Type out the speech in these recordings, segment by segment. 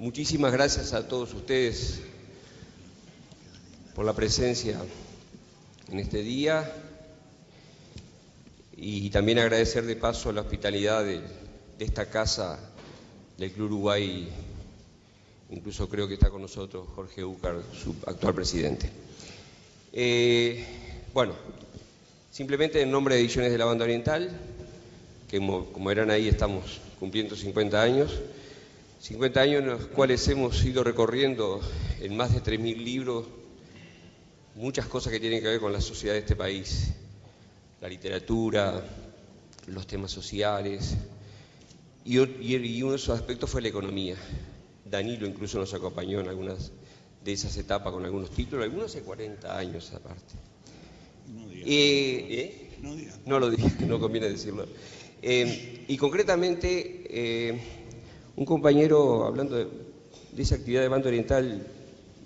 muchísimas gracias a todos ustedes por la presencia en este día y también agradecer de paso la hospitalidad de esta casa del Club Uruguay. Incluso creo que está con nosotros Jorge Úcar, su actual presidente. Bueno, simplemente en nombre de Ediciones de la Banda Oriental, que como verán ahí estamos cumpliendo 50 años. 50 años en los cuales hemos ido recorriendo en más de 3.000 libros muchas cosas que tienen que ver con la sociedad de este país, la literatura, los temas sociales, y uno de esos aspectos fue la economía. Danilo incluso nos acompañó en algunas de esas etapas con algunos títulos, algunos hace 40 años aparte. No lo digas, no conviene decirlo. Y concretamente, un compañero, hablando de esa actividad de Banda Oriental,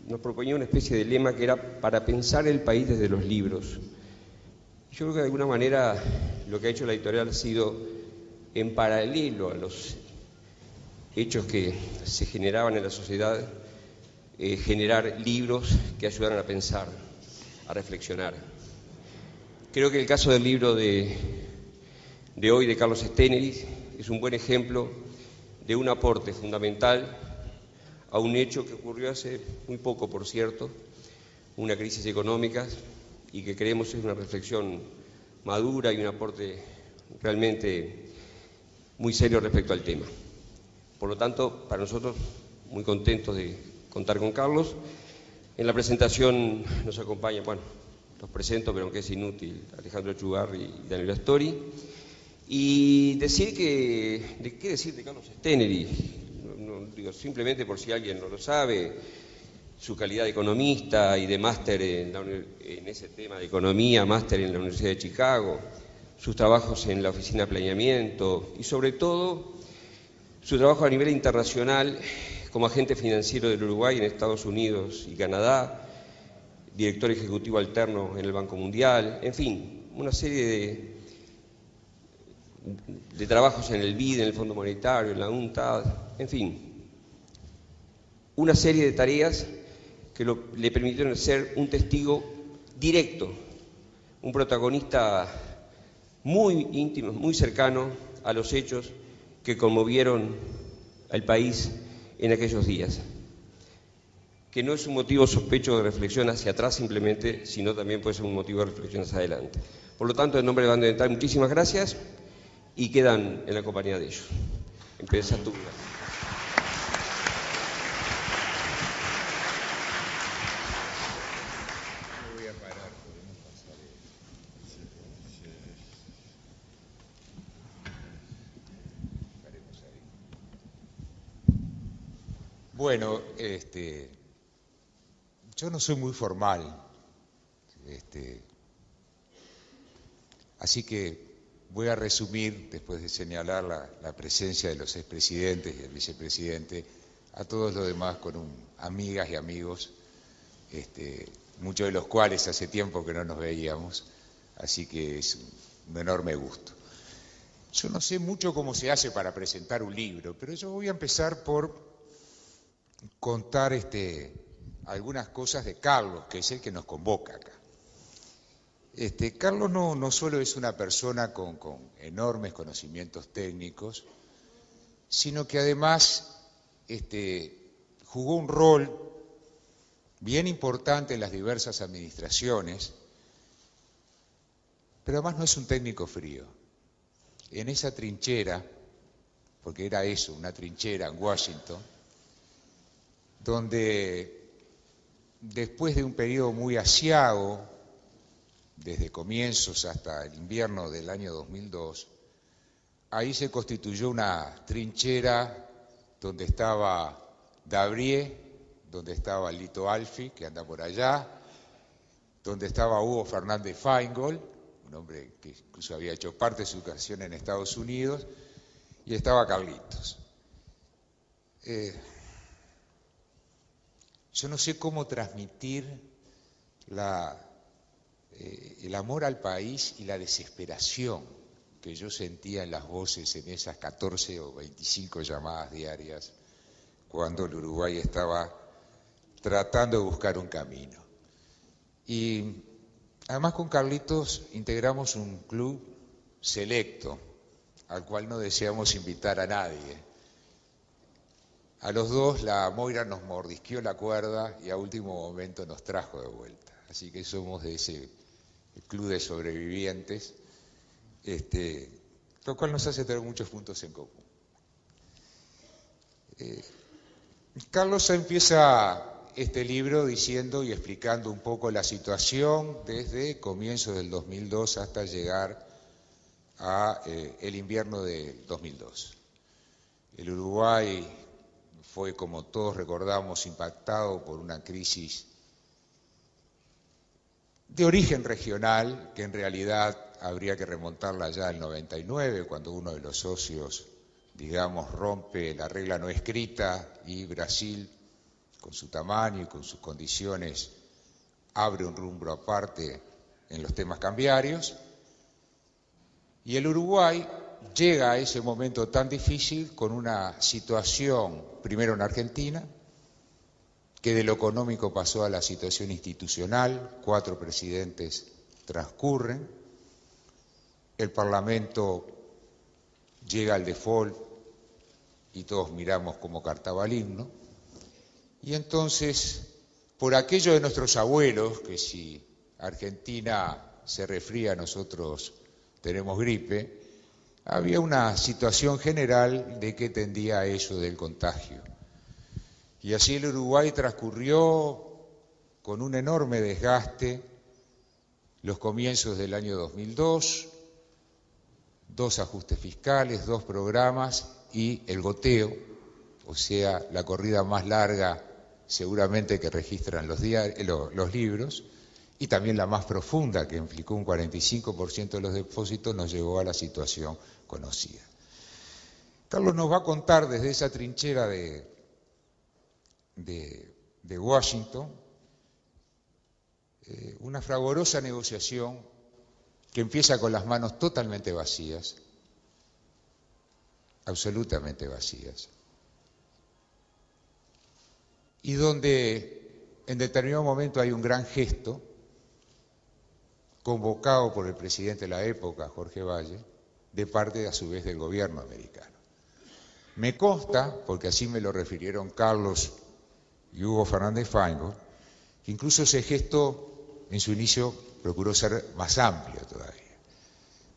nos proponía una especie de lema que era para pensar el país desde los libros. Yo creo que de alguna manera lo que ha hecho la editorial ha sido, en paralelo a los hechos que se generaban en la sociedad, generar libros que ayudaran a pensar, a reflexionar. Creo que el caso del libro de hoy de Carlos Stennery es un buen ejemplo de un aporte fundamental a un hecho que ocurrió hace muy poco, por cierto, una crisis económica, y que creemos es una reflexión madura y un aporte realmente muy serio respecto al tema. Por lo tanto, para nosotros, muy contentos de contar con Carlos. En la presentación nos acompañan, bueno, los presento, pero aunque es inútil, Alejandro Chugarri y Daniel Astori. Y decir que, ¿qué decir de Carlos Stennery? No, digo, simplemente por si alguien no lo sabe, su calidad de economista y de máster en ese tema de economía, máster en la Universidad de Chicago, sus trabajos en la Oficina de Planeamiento y sobre todo su trabajo a nivel internacional como agente financiero del Uruguay en Estados Unidos y Canadá, director ejecutivo alterno en el Banco Mundial, en fin, una serie de trabajos en el BID, en el Fondo Monetario, en la UNCTAD, en fin, una serie de tareas que le permitieron ser un testigo directo, un protagonista muy íntimo, muy cercano a los hechos que conmovieron al país en aquellos días, que no es un motivo sospecho de reflexión hacia atrás simplemente, sino también puede ser un motivo de reflexión hacia adelante. Por lo tanto, en nombre de Banda Oriental, muchísimas gracias y quedan en la compañía de ellos. Empieza tú. Bueno, yo no soy muy formal, así que voy a resumir, después de señalar la presencia de los expresidentes y el vicepresidente, a todos los demás con amigas y amigos, muchos de los cuales hace tiempo que no nos veíamos, así que es un enorme gusto. Yo no sé mucho cómo se hace para presentar un libro, pero yo voy a empezar por contar algunas cosas de Carlos, que es el que nos convoca acá. Carlos no solo es una persona con enormes conocimientos técnicos, sino que además jugó un rol bien importante en las diversas administraciones, pero además no es un técnico frío. En esa trinchera, porque era eso, una trinchera en Washington, donde después de un periodo muy aciago, desde comienzos hasta el invierno del año 2002, ahí se constituyó una trinchera donde estaba Davrier, donde estaba Lito Alfi, que anda por allá, donde estaba Hugo Fernández Feingold, un hombre que incluso había hecho parte de su educación en Estados Unidos, y estaba Carlitos. Yo no sé cómo transmitir el amor al país y la desesperación que yo sentía en las voces en esas 14 o 25 llamadas diarias cuando el Uruguay estaba tratando de buscar un camino. Y además con Carlitos integramos un club selecto, al cual no deseamos invitar a nadie. A los dos la Moira nos mordisqueó la cuerda y a último momento nos trajo de vuelta. Así que somos de ese club de sobrevivientes, lo cual nos hace tener muchos puntos en común. Carlos empieza este libro diciendo y explicando un poco la situación desde comienzos del 2002 hasta llegar a el invierno del 2002. El Uruguay fue, como todos recordamos, impactado por una crisis de origen regional, que en realidad habría que remontarla ya al 99, cuando uno de los socios, digamos, rompe la regla no escrita y Brasil, con su tamaño y con sus condiciones, abre un rumbo aparte en los temas cambiarios. Y el Uruguay llega a ese momento tan difícil con una situación, primero en Argentina, que de lo económico pasó a la situación institucional, 4 presidentes transcurren, el Parlamento llega al default y todos miramos como cartaba el himno, y entonces, por aquello de nuestros abuelos, que si Argentina se resfría, nosotros tenemos gripe, había una situación general de que tendía a eso del contagio. Y así el Uruguay transcurrió con un enorme desgaste los comienzos del año 2002, 2 ajustes fiscales, 2 programas y el goteo, o sea, la corrida más larga seguramente que registran los libros, y también la más profunda, que implicó un 45% de los depósitos, nos llevó a la situación conocida. Carlos nos va a contar desde esa trinchera de Washington una fragorosa negociación que empieza con las manos totalmente vacías, absolutamente vacías, y donde en determinado momento hay un gran gesto convocado por el presidente de la época, Jorge Valle, de parte a su vez del gobierno americano. Me consta, porque así me lo refirieron Carlos y Hugo Fernández Feingold, que incluso ese gesto en su inicio procuró ser más amplio todavía.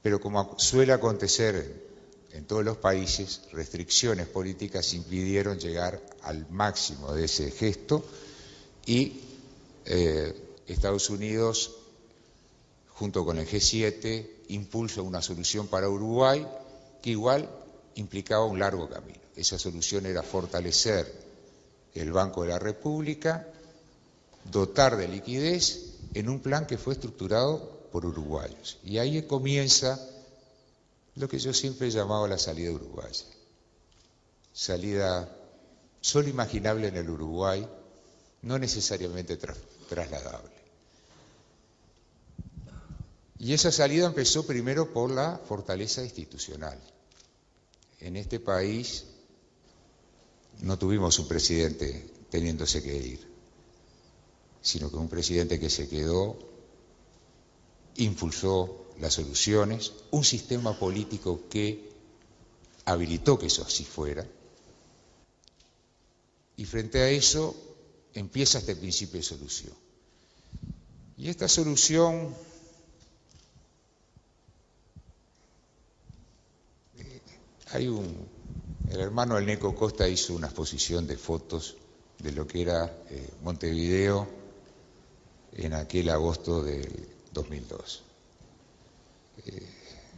Pero como suele acontecer en todos los países, restricciones políticas impidieron llegar al máximo de ese gesto y Estados Unidos, junto con el G7, impulsa una solución para Uruguay que igual implicaba un largo camino. Esa solución era fortalecer el Banco de la República, dotar de liquidez en un plan que fue estructurado por uruguayos. Y ahí comienza lo que yo siempre he llamado la salida uruguaya. Salida solo imaginable en el Uruguay, no necesariamente trasladable. Y esa salida empezó primero por la fortaleza institucional. En este país no tuvimos un presidente teniéndose que ir, sino que un presidente que se quedó impulsó las soluciones, un sistema político que habilitó que eso así fuera, y frente a eso empieza este principio de solución. Y esta solución el hermano del Neco Costa hizo una exposición de fotos de lo que era Montevideo en aquel agosto del 2002.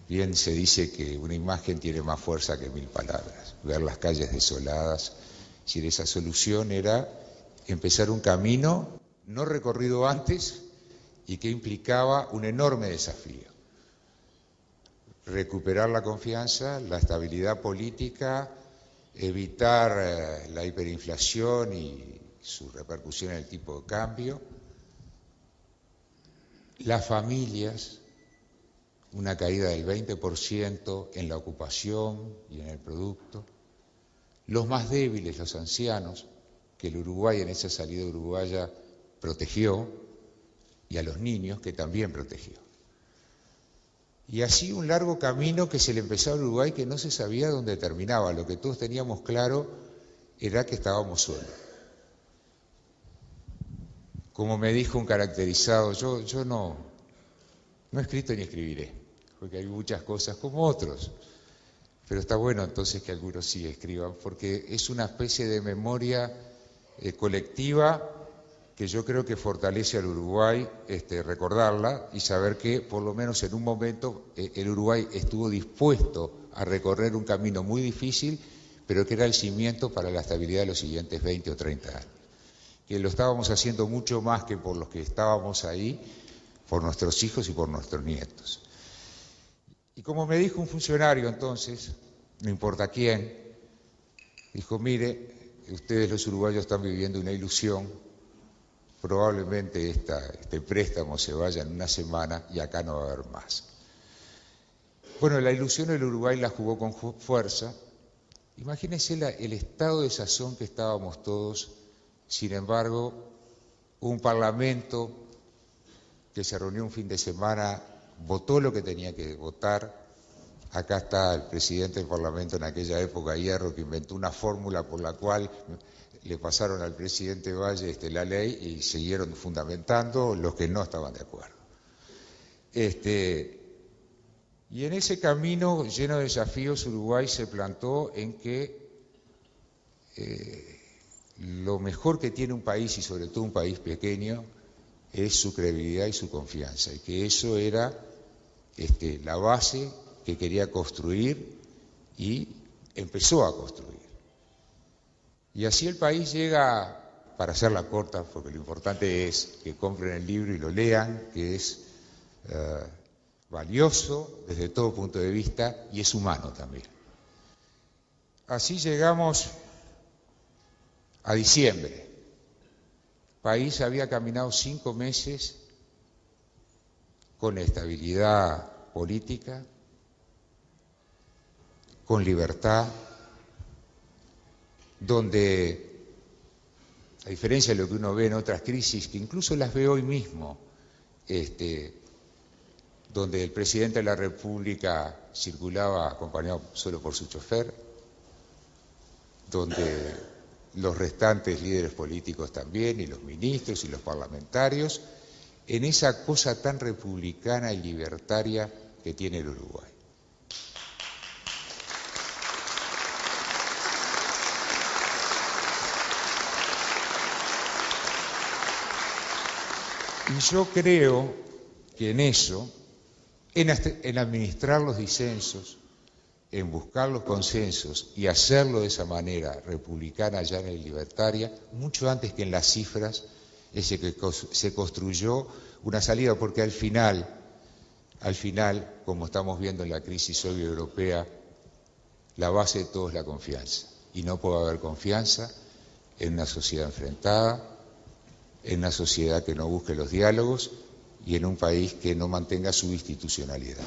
Bien se dice que una imagen tiene más fuerza que 1000 palabras. Ver las calles desoladas, es decir, esa solución era empezar un camino no recorrido antes y que implicaba un enorme desafío. Recuperar la confianza, la estabilidad política, evitar la hiperinflación y su repercusión en el tipo de cambio, las familias, una caída del 20% en la ocupación y en el producto, los más débiles, los ancianos, que el Uruguay en esa salida uruguaya protegió, y a los niños, que también protegió. Y así un largo camino que se le empezó al Uruguay que no se sabía dónde terminaba. Lo que todos teníamos claro era que estábamos solos. Como me dijo un caracterizado, yo no he escrito ni escribiré, porque hay muchas cosas como otros, pero está bueno entonces que algunos sí escriban, porque es una especie de memoria colectiva que yo creo que fortalece al Uruguay recordarla y saber que por lo menos en un momento el Uruguay estuvo dispuesto a recorrer un camino muy difícil, pero que era el cimiento para la estabilidad de los siguientes 20 o 30 años. Que lo estábamos haciendo mucho más que por los que estábamos ahí, por nuestros hijos y por nuestros nietos. Y como me dijo un funcionario entonces, no importa quién, dijo, mire, ustedes los uruguayos están viviendo una ilusión, probablemente este préstamo se vaya en una semana y acá no va a haber más. Bueno, la ilusión el Uruguay la jugó con fuerza. Imagínense el estado de sazón que estábamos todos. Sin embargo, un parlamento que se reunió un fin de semana, votó lo que tenía que votar. Acá está el presidente del Parlamento en aquella época, Hierro, que inventó una fórmula por la cual le pasaron al presidente Valle la ley y siguieron fundamentando los que no estaban de acuerdo. Y en ese camino lleno de desafíos, Uruguay se plantó en que lo mejor que tiene un país, y sobre todo un país pequeño, es su credibilidad y su confianza, y que eso era la base que quería construir y empezó a construir. Y así el país llega, para hacerla corta, porque lo importante es que compren el libro y lo lean, que es valioso desde todo punto de vista y es humano también. Así llegamos a diciembre. El país había caminado 5 meses con estabilidad política, con libertad, donde, a diferencia de lo que uno ve en otras crisis, que incluso las ve hoy mismo, donde el presidente de la República circulaba acompañado solo por su chofer, donde los restantes líderes políticos también, y los ministros y los parlamentarios, en esa cosa tan republicana y libertaria que tiene el Uruguay. Y yo creo que en eso, en administrar los disensos, en buscar los consensos y hacerlo de esa manera republicana, llana y libertaria, mucho antes que en las cifras, que se construyó una salida, porque al final, como estamos viendo en la crisis hoy europea, la base de todo es la confianza. Y no puede haber confianza en una sociedad enfrentada, en una sociedad que no busque los diálogos y en un país que no mantenga su institucionalidad.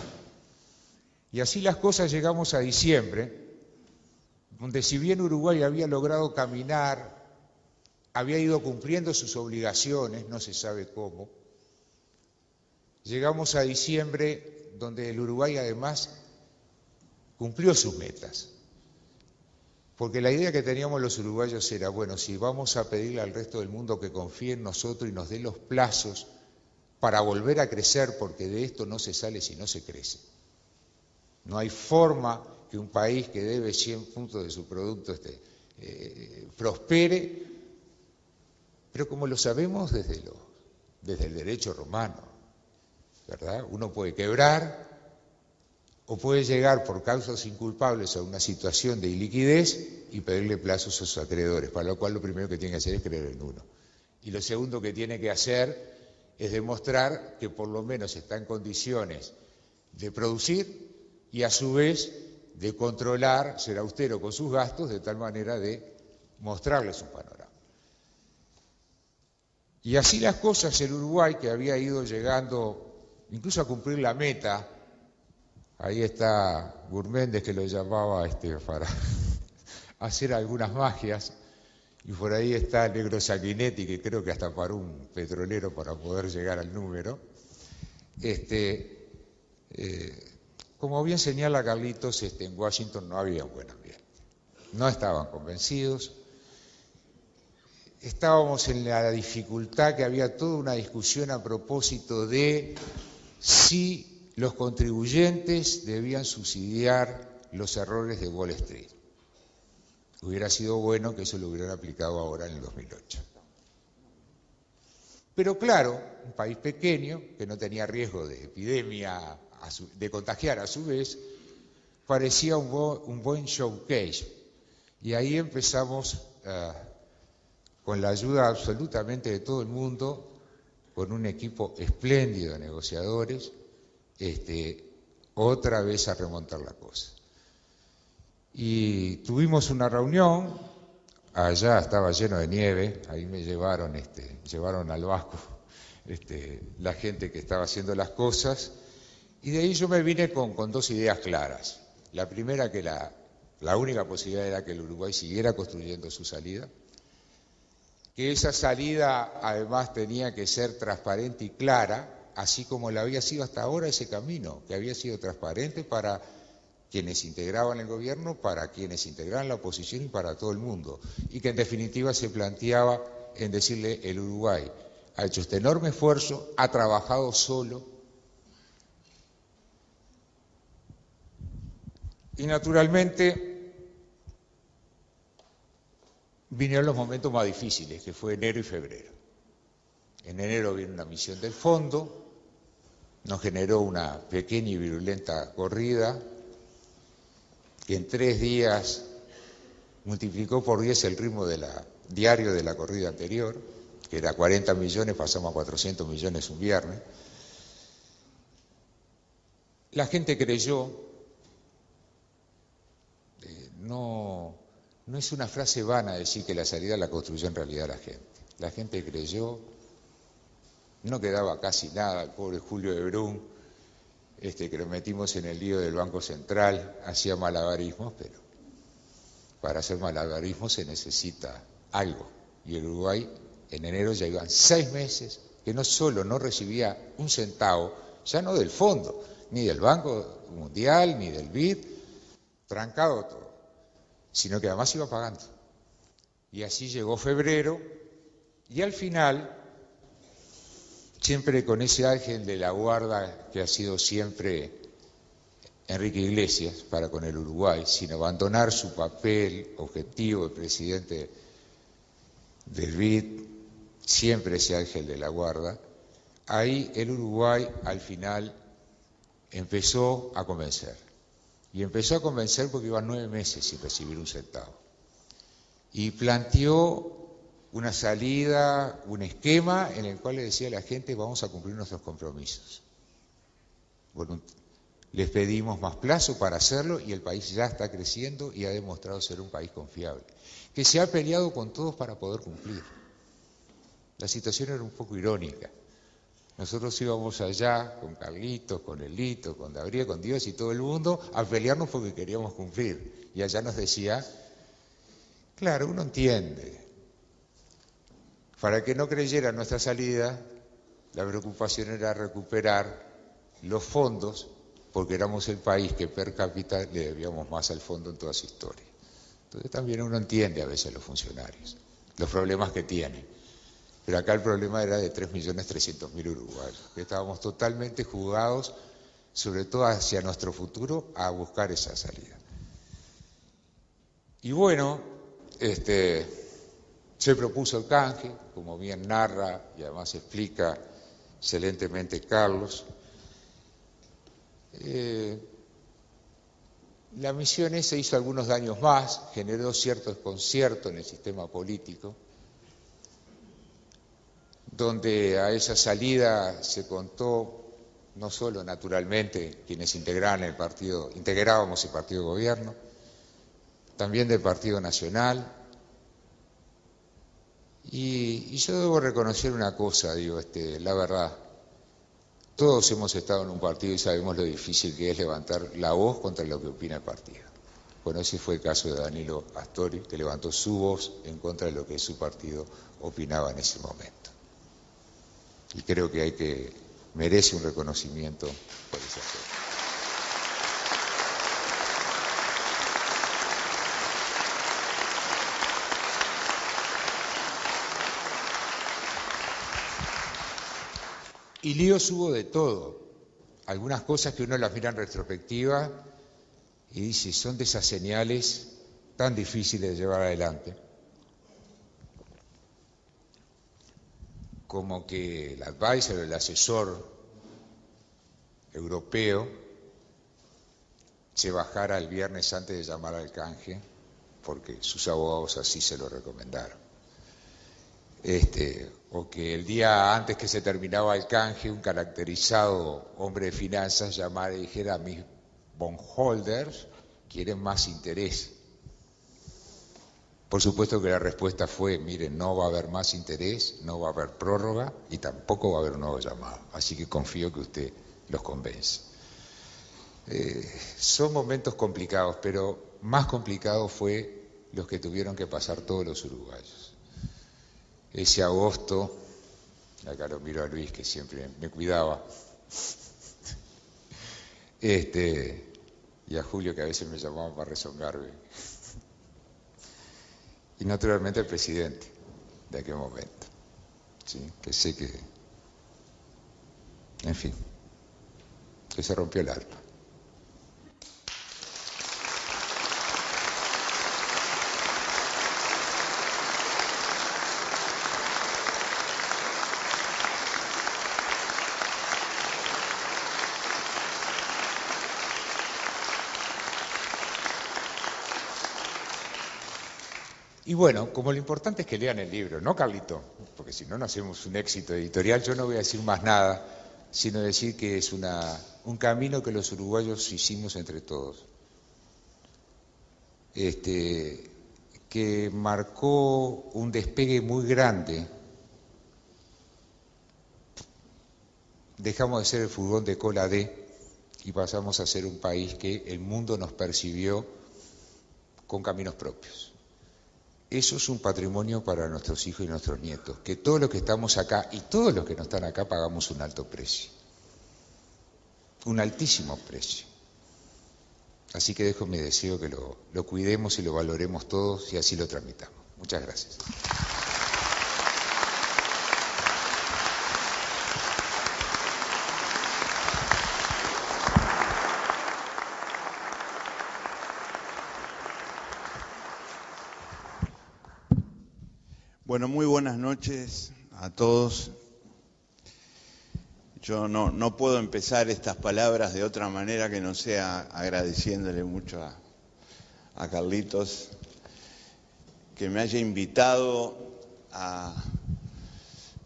Y así las cosas llegamos a diciembre, donde si bien Uruguay había logrado caminar, había ido cumpliendo sus obligaciones, no se sabe cómo, llegamos a diciembre donde el Uruguay además cumplió sus metas. Porque la idea que teníamos los uruguayos era, bueno, si vamos a pedirle al resto del mundo que confíe en nosotros y nos dé los plazos para volver a crecer, porque de esto no se sale si no se crece. No hay forma que un país que debe 100 puntos de su producto prospere, pero como lo sabemos desde el derecho romano, ¿verdad? Uno puede quebrar o puede llegar por causas inculpables a una situación de iliquidez y pedirle plazos a sus acreedores, para lo cual lo primero que tiene que hacer es creer en uno. Y lo segundo que tiene que hacer es demostrar que por lo menos está en condiciones de producir y a su vez de controlar, ser austero con sus gastos, de tal manera de mostrarles un panorama. Y así las cosas, el Uruguay, que había ido llegando incluso a cumplir la meta, ahí está Gurméndez que lo llamaba para hacer algunas magias, y por ahí está el negro Sanguinetti, que creo que hasta paró un petrolero para poder llegar al número. Como bien señala Carlitos, en Washington no había un buen ambiente. No estaban convencidos. Estábamos en la dificultad que había toda una discusión a propósito de si los contribuyentes debían subsidiar los errores de Wall Street. Hubiera sido bueno que eso lo hubieran aplicado ahora en el 2008. Pero claro, un país pequeño, que no tenía riesgo de epidemia, de contagiar a su vez, parecía un buen showcase. Y ahí empezamos, con la ayuda absolutamente de todo el mundo, con un equipo espléndido de negociadores, otra vez a remontar la cosa. Y tuvimos una reunión, allá estaba lleno de nieve, ahí me llevaron al Vasco, la gente que estaba haciendo las cosas, y de ahí yo me vine con dos ideas claras. La primera, que la única posibilidad era que el Uruguay siguiera construyendo su salida, que esa salida además tenía que ser transparente y clara, así como lo había sido hasta ahora ese camino, que había sido transparente para quienes integraban el gobierno, para quienes integraban la oposición y para todo el mundo, y que en definitiva se planteaba en decirle: el Uruguay ha hecho este enorme esfuerzo, ha trabajado solo, y naturalmente vinieron los momentos más difíciles, que fue enero y febrero. En enero vino una misión del fondo, nos generó una pequeña y virulenta corrida, que en 3 días multiplicó por 10 el ritmo diario de la corrida anterior, que era 40 millones, pasamos a 400 millones un viernes. La gente creyó, no es una frase vana decir que la salida la construyó en realidad la gente. La gente creyó, no quedaba casi nada, el pobre Julio de Brun, que lo metimos en el lío del Banco Central, hacía malabarismos, pero para hacer malabarismos se necesita algo. Y el Uruguay en enero ya iban 6 meses que no solo no recibía un centavo, ya no del fondo, ni del Banco Mundial, ni del BID, trancado todo, sino que además iba pagando. Y así llegó febrero, y al final, siempre con ese ángel de la guarda que ha sido siempre Enrique Iglesias para con el Uruguay, sin abandonar su papel objetivo de presidente del BID, siempre ese ángel de la guarda, ahí el Uruguay al final empezó a convencer. Y empezó a convencer porque iban 9 meses sin recibir un centavo. Y planteó una salida, un esquema en el cual le decía a la gente: vamos a cumplir nuestros compromisos. Bueno, les pedimos más plazo para hacerlo y el país ya está creciendo y ha demostrado ser un país confiable, que se ha peleado con todos para poder cumplir. La situación era un poco irónica. Nosotros íbamos allá con Carlitos, con Elito, con Gabriel, con Dios y todo el mundo a pelearnos porque queríamos cumplir. Y allá nos decía: claro, uno entiende. Para que no creyera en nuestra salida, la preocupación era recuperar los fondos, porque éramos el país que per cápita le debíamos más al fondo en toda su historia. Entonces también uno entiende a veces a los funcionarios, los problemas que tienen. Pero acá el problema era de 3.300.000 uruguayos, que estábamos totalmente jugados, sobre todo hacia nuestro futuro, a buscar esa salida. Y bueno, se propuso el canje, como bien narra y además explica excelentemente Carlos. La misión esa hizo algunos daños más, generó cierto desconcierto en el sistema político, donde a esa salida se contó no solo naturalmente quienes integrábamos el partido de gobierno, también del Partido Nacional. Y yo debo reconocer una cosa, la verdad, todos hemos estado en un partido y sabemos lo difícil que es levantar la voz contra lo que opina el partido. Bueno, ese fue el caso de Danilo Astori, que levantó su voz en contra de lo que su partido opinaba en ese momento. Y creo que merece un reconocimiento por ese aspecto. Y líos hubo de todo. Algunas cosas que uno las mira en retrospectiva y dice, son de esas señales tan difíciles de llevar adelante, como que el advisor, el asesor europeo, se bajara el viernes antes de llamar al canje, porque sus abogados así se lo recomendaron. O que el día antes que se terminaba el canje, un caracterizado hombre de finanzas llamara y dijera: mis bondholders quieren más interés. Por supuesto que la respuesta fue: miren, no va a haber más interés, no va a haber prórroga y tampoco va a haber un nuevo llamado. Así que confío que usted los convence. Son momentos complicados, pero más complicados fue los que tuvieron que pasar todos los uruguayos. Ese agosto, acá lo miro a Luis, que siempre me cuidaba, y a Julio, que a veces me llamaba para rezongarme, y naturalmente el presidente de aquel momento, ¿sí? Que sé que, en fin, que se rompió el alma. Y bueno, como lo importante es que lean el libro, ¿no, Carlito? Porque si no, no hacemos un éxito editorial. Yo no voy a decir más nada, sino decir que es un camino que los uruguayos hicimos entre todos. Que marcó un despegue muy grande. Dejamos de ser el furgón de cola D y pasamos a ser un país que el mundo nos percibió con caminos propios. Eso es un patrimonio para nuestros hijos y nuestros nietos, que todos los que estamos acá y todos los que no están acá pagamos un alto precio, un altísimo precio. Así que dejo mi deseo que lo cuidemos y lo valoremos todos y así lo tramitamos. Muchas gracias. Bueno, muy buenas noches a todos. Yo no puedo empezar estas palabras de otra manera que no sea agradeciéndole mucho a Carlitos que me haya invitado a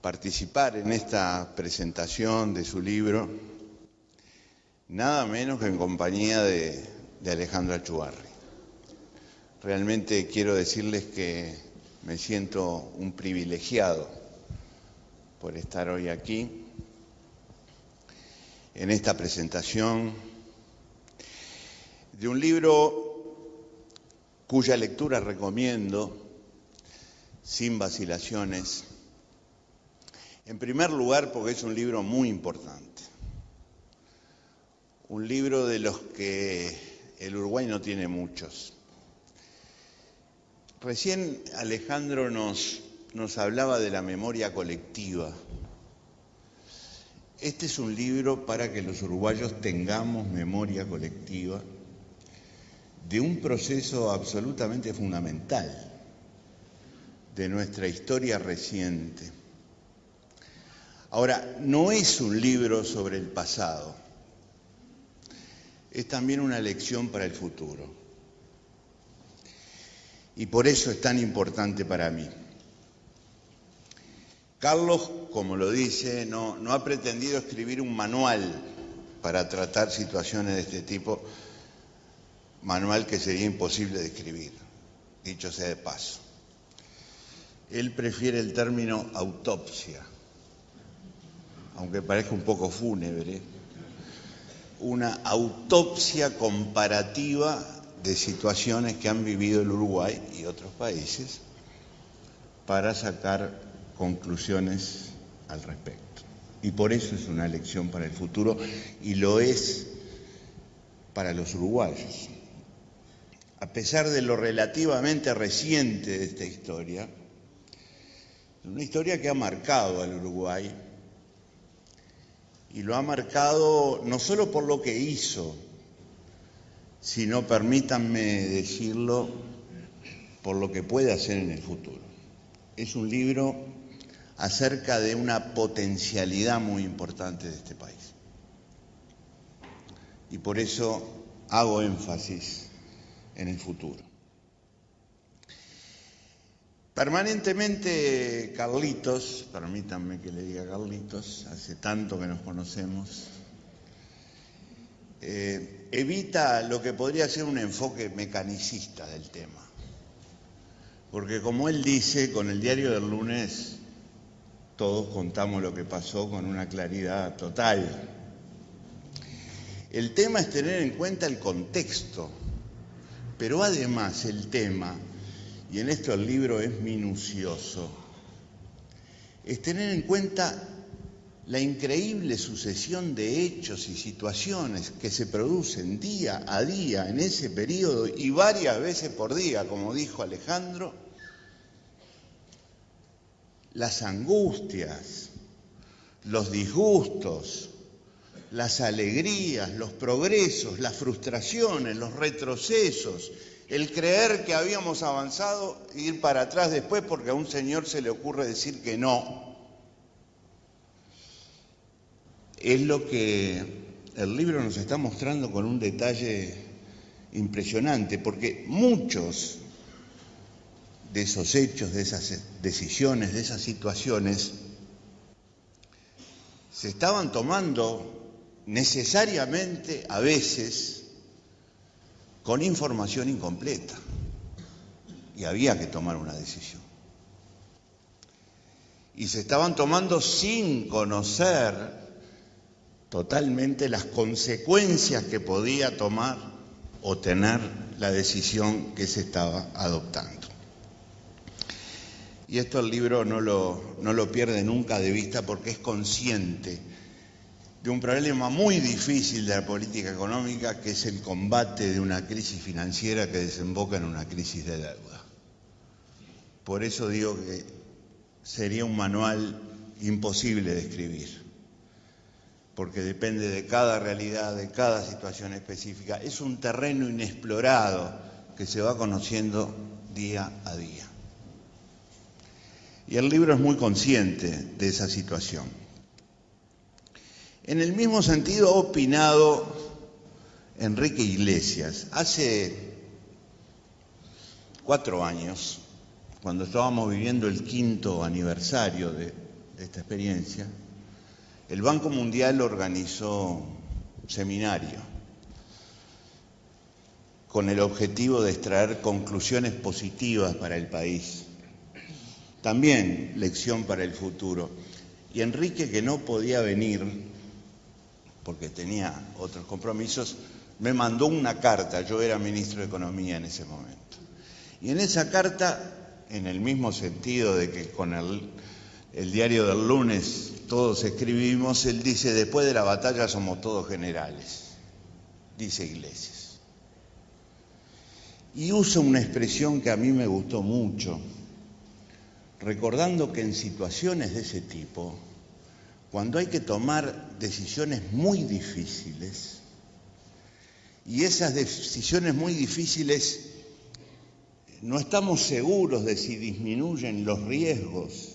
participar en esta presentación de su libro, nada menos que en compañía de Alejandro Achugarri. Realmente quiero decirles que me siento un privilegiado por estar hoy aquí en esta presentación de un libro cuya lectura recomiendo sin vacilaciones. En primer lugar, porque es un libro muy importante, un libro de los que el Uruguay no tiene muchos. Recién Alejandro nos hablaba de la memoria colectiva. Este es un libro para que los uruguayos tengamos memoria colectiva de un proceso absolutamente fundamental de nuestra historia reciente. Ahora, no es un libro sobre el pasado, es también una lección para el futuro. Y por eso es tan importante para mí. Carlos, como lo dice, no ha pretendido escribir un manual para tratar situaciones de este tipo, manual que sería imposible de escribir, dicho sea de paso. Él prefiere el término autopsia, aunque parezca un poco fúnebre, una autopsia comparativa de situaciones que han vivido el Uruguay y otros países para sacar conclusiones al respecto. Y por eso es una lección para el futuro, y lo es para los uruguayos. A pesar de lo relativamente reciente de esta historia, una historia que ha marcado al Uruguay, y lo ha marcado no solo por lo que hizo, sino, permítanme decirlo, por lo que puede hacer en el futuro. Es un libro acerca de una potencialidad muy importante de este país. Y por eso hago énfasis en el futuro. Permanentemente Carlitos, permítanme que le diga Carlitos, hace tanto que nos conocemos, evita lo que podría ser un enfoque mecanicista del tema. Porque como él dice, con el diario del lunes todos contamos lo que pasó con una claridad total. El tema es tener en cuenta el contexto, pero además el tema, y en esto el libro es minucioso, es tener en cuenta la increíble sucesión de hechos y situaciones que se producen día a día en ese periodo y varias veces por día, como dijo Alejandro, las angustias, los disgustos, las alegrías, los progresos, las frustraciones, los retrocesos, el creer que habíamos avanzado e ir para atrás después porque a un señor se le ocurre decir que no. Es lo que el libro nos está mostrando con un detalle impresionante, porque muchos de esos hechos, de esas decisiones, de esas situaciones, se estaban tomando necesariamente, a veces, con información incompleta. Y había que tomar una decisión. Y se estaban tomando sin conocer totalmente las consecuencias que podía tomar o tener la decisión que se estaba adoptando. Y esto el libro no lo pierde nunca de vista porque es consciente de un problema muy difícil de la política económica, que es el combate de una crisis financiera que desemboca en una crisis de deuda. Por eso digo que sería un manual imposible de escribir, porque depende de cada realidad, de cada situación específica. Es un terreno inexplorado que se va conociendo día a día. Y el libro es muy consciente de esa situación. En el mismo sentido ha opinado Enrique Iglesias. Hace 4 años, cuando estábamos viviendo el 5º aniversario de esta experiencia, el Banco Mundial organizó un seminario con el objetivo de extraer conclusiones positivas para el país. También lección para el futuro. Y Enrique, que no podía venir porque tenía otros compromisos, me mandó una carta. Yo era ministro de Economía en ese momento. Y en esa carta, en el mismo sentido de que con el diario del lunes todos escribimos, él dice: después de la batalla somos todos generales, dice Iglesias. Y usa una expresión que a mí me gustó mucho, recordando que en situaciones de ese tipo, cuando hay que tomar decisiones muy difíciles, y esas decisiones muy difíciles no estamos seguros de si disminuyen los riesgos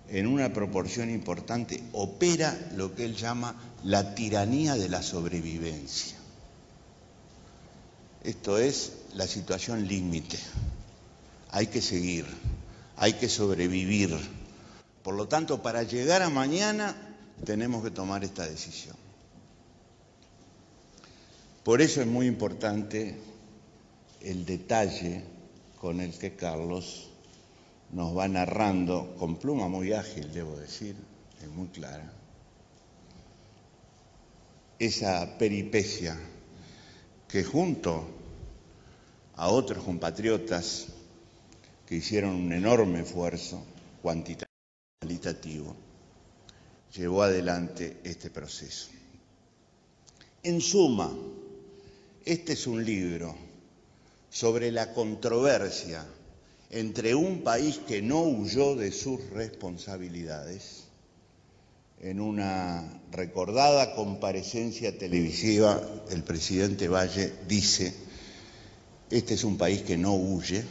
en una proporción importante, opera lo que él llama la tiranía de la sobrevivencia. Esto es la situación límite. Hay que seguir, hay que sobrevivir. Por lo tanto, para llegar a mañana tenemos que tomar esta decisión. Por eso es muy importante el detalle con el que Carlos nos va narrando, con pluma muy ágil, debo decir, es muy clara, esa peripecia que junto a otros compatriotas que hicieron un enorme esfuerzo cuantitativo, llevó adelante este proceso. En suma, este es un libro sobre la controversia entre un país que no huyó de sus responsabilidades. En una recordada comparecencia televisiva, el presidente Valle dice: este es un país que no huye.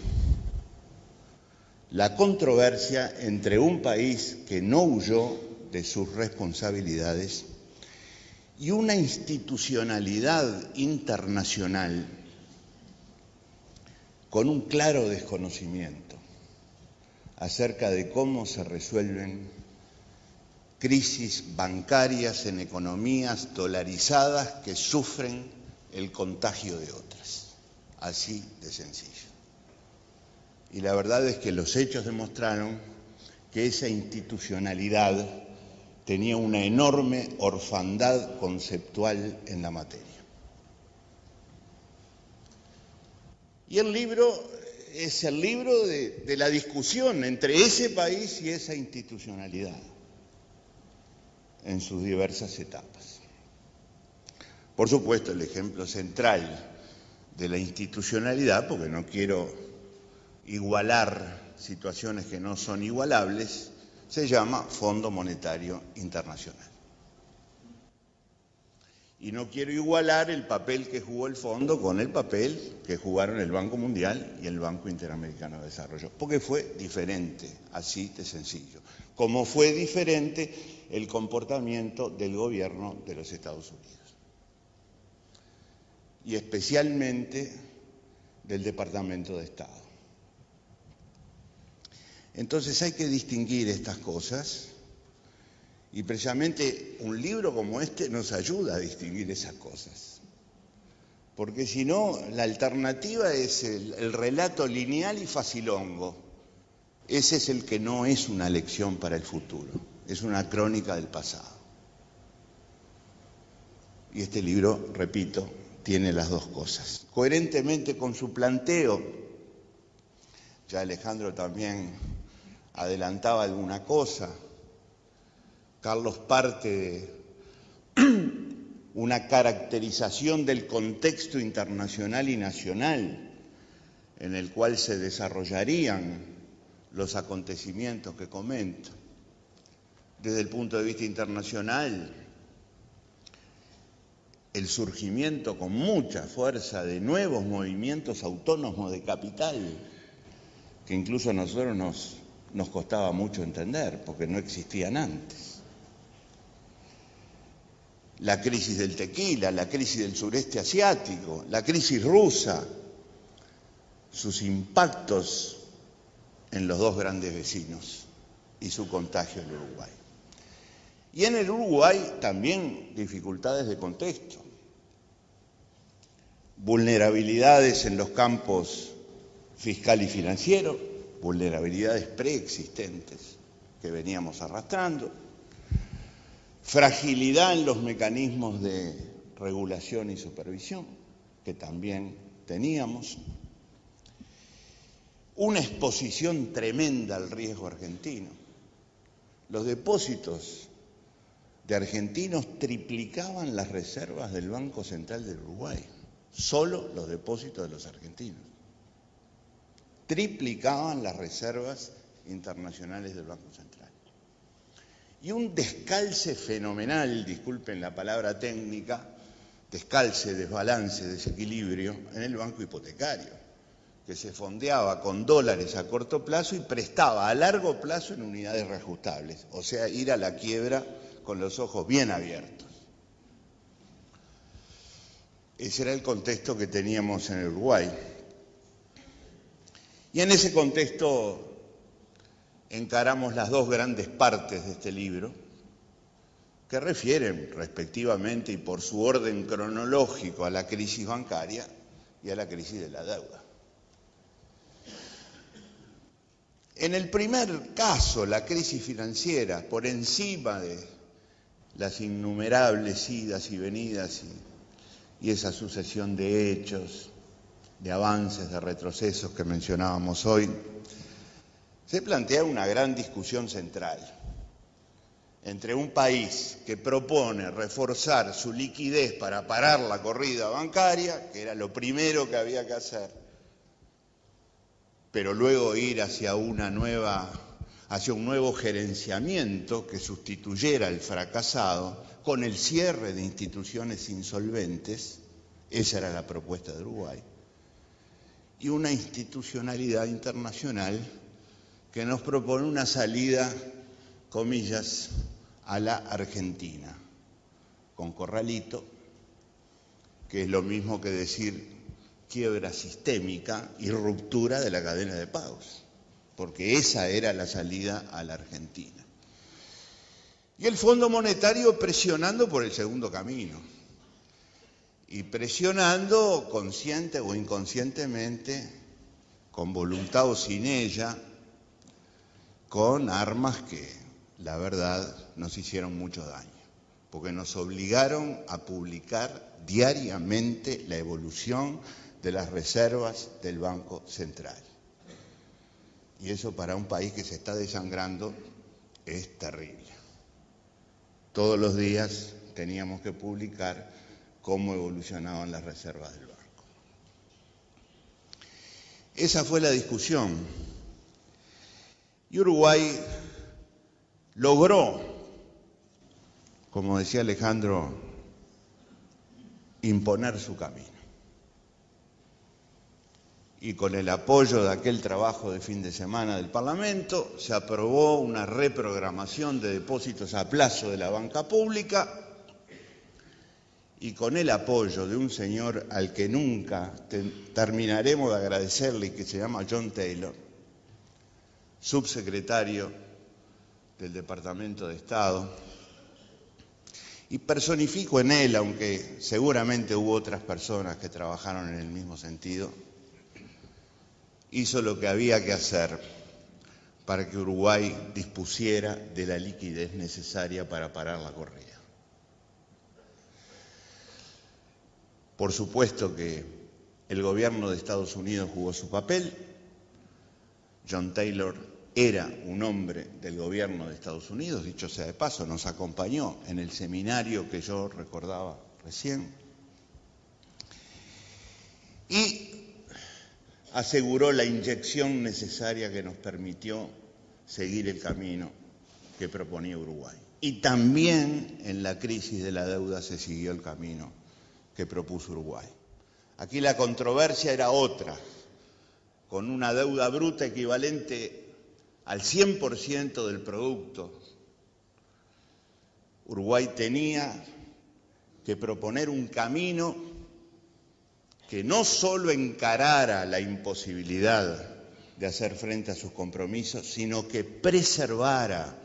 La controversia entre un país que no huyó de sus responsabilidades y una institucionalidad internacional con un claro desconocimiento acerca de cómo se resuelven crisis bancarias en economías dolarizadas que sufren el contagio de otras. Así de sencillo. Y la verdad es que los hechos demostraron que esa institucionalidad tenía una enorme orfandad conceptual en la materia. Y el libro es el libro de la discusión entre ese país y esa institucionalidad en sus diversas etapas. Por supuesto, el ejemplo central de la institucionalidad, porque no quiero igualar situaciones que no son igualables, se llama Fondo Monetario Internacional. Y no quiero igualar el papel que jugó el fondo con el papel que jugaron el Banco Mundial y el Banco Interamericano de Desarrollo, porque fue diferente, así de sencillo. Como fue diferente el comportamiento del gobierno de los Estados Unidos. Y especialmente del Departamento de Estado. Entonces hay que distinguir estas cosas. Y precisamente un libro como este nos ayuda a distinguir esas cosas. Porque si no, la alternativa es el relato lineal y facilongo. Ese es el que no es una lección para el futuro, es una crónica del pasado. Y este libro, repito, tiene las dos cosas. Coherentemente con su planteo, ya Alejandro también adelantaba alguna cosa, Carlos parte de una caracterización del contexto internacional y nacional en el cual se desarrollarían los acontecimientos que comento. Desde el punto de vista internacional, el surgimiento con mucha fuerza de nuevos movimientos autónomos de capital, que incluso a nosotros nos costaba mucho entender, porque no existían antes. La crisis del tequila, la crisis del sureste asiático, la crisis rusa, sus impactos en los dos grandes vecinos y su contagio en Uruguay. Y en el Uruguay también dificultades de contexto, vulnerabilidades en los campos fiscal y financiero, vulnerabilidades preexistentes que veníamos arrastrando, fragilidad en los mecanismos de regulación y supervisión, que también teníamos, una exposición tremenda al riesgo argentino. Los depósitos de argentinos triplicaban las reservas del Banco Central del Uruguay, solo los depósitos de los argentinos. Triplicaban las reservas internacionales del Banco Central. Y un descalce fenomenal, disculpen la palabra técnica, descalce, desbalance, desequilibrio en el banco hipotecario, que se fondeaba con dólares a corto plazo y prestaba a largo plazo en unidades reajustables, o sea, ir a la quiebra con los ojos bien abiertos. Ese era el contexto que teníamos en el Uruguay. Y en ese contexto encaramos las dos grandes partes de este libro, que refieren respectivamente y por su orden cronológico a la crisis bancaria y a la crisis de la deuda. En el primer caso, la crisis financiera, por encima de las innumerables idas y venidas y esa sucesión de hechos de avances, de retrocesos que mencionábamos hoy, se plantea una gran discusión central entre un país que propone reforzar su liquidez para parar la corrida bancaria, que era lo primero que había que hacer, pero luego ir hacia un nuevo gerenciamiento que sustituyera el fracasado con el cierre de instituciones insolventes. Esa era la propuesta de Uruguay. Y una institucionalidad internacional que nos propone una salida, comillas, a la Argentina, con corralito, que es lo mismo que decir quiebra sistémica y ruptura de la cadena de pagos, porque esa era la salida a la Argentina. Y el Fondo Monetario presionando por el segundo camino, y presionando consciente o inconscientemente, con voluntad o sin ella, con armas que, la verdad, nos hicieron mucho daño, porque nos obligaron a publicar diariamente la evolución de las reservas del Banco Central. Y eso para un país que se está desangrando es terrible. Todos los días teníamos que publicar cómo evolucionaban las reservas del banco. Esa fue la discusión. Y Uruguay logró, como decía Alejandro, imponer su camino. Y con el apoyo de aquel trabajo de fin de semana del Parlamento, se aprobó una reprogramación de depósitos a plazo de la banca pública, y con el apoyo de un señor al que nunca terminaremos de agradecerle, que se llama John Taylor, subsecretario del Departamento de Estado, y personifico en él, aunque seguramente hubo otras personas que trabajaron en el mismo sentido, hizo lo que había que hacer para que Uruguay dispusiera de la liquidez necesaria para parar la corrida. Por supuesto que el gobierno de Estados Unidos jugó su papel. John Taylor era un hombre del gobierno de Estados Unidos, dicho sea de paso, nos acompañó en el seminario que yo recordaba recién, y aseguró la inyección necesaria que nos permitió seguir el camino que proponía Uruguay. Y también en la crisis de la deuda se siguió el camino que propuso Uruguay. Aquí la controversia era otra, con una deuda bruta equivalente al 100% del producto. Uruguay tenía que proponer un camino que no solo encarara la imposibilidad de hacer frente a sus compromisos, sino que preservara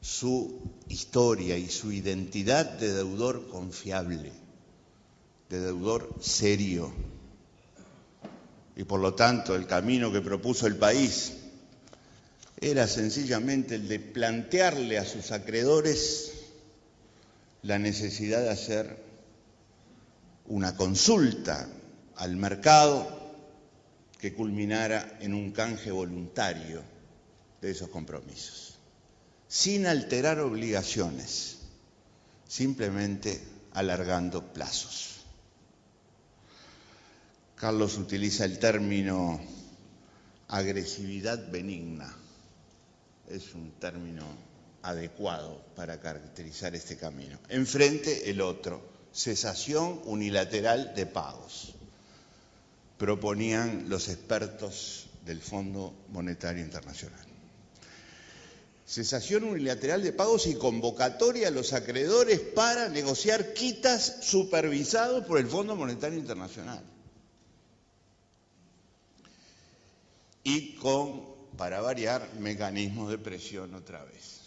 su historia y su identidad de deudor confiable, de deudor serio. Y por lo tanto, el camino que propuso el país era sencillamente el de plantearle a sus acreedores la necesidad de hacer una consulta al mercado que culminara en un canje voluntario de esos compromisos, sin alterar obligaciones, simplemente alargando plazos. Carlos utiliza el término agresividad benigna. Es un término adecuado para caracterizar este camino. Enfrente el otro, cesación unilateral de pagos, proponían los expertos del Fondo Monetario Internacional. Cesación unilateral de pagos y convocatoria a los acreedores para negociar quitas supervisados por el Fondo Monetario Internacional. Y con, para variar, mecanismos de presión otra vez,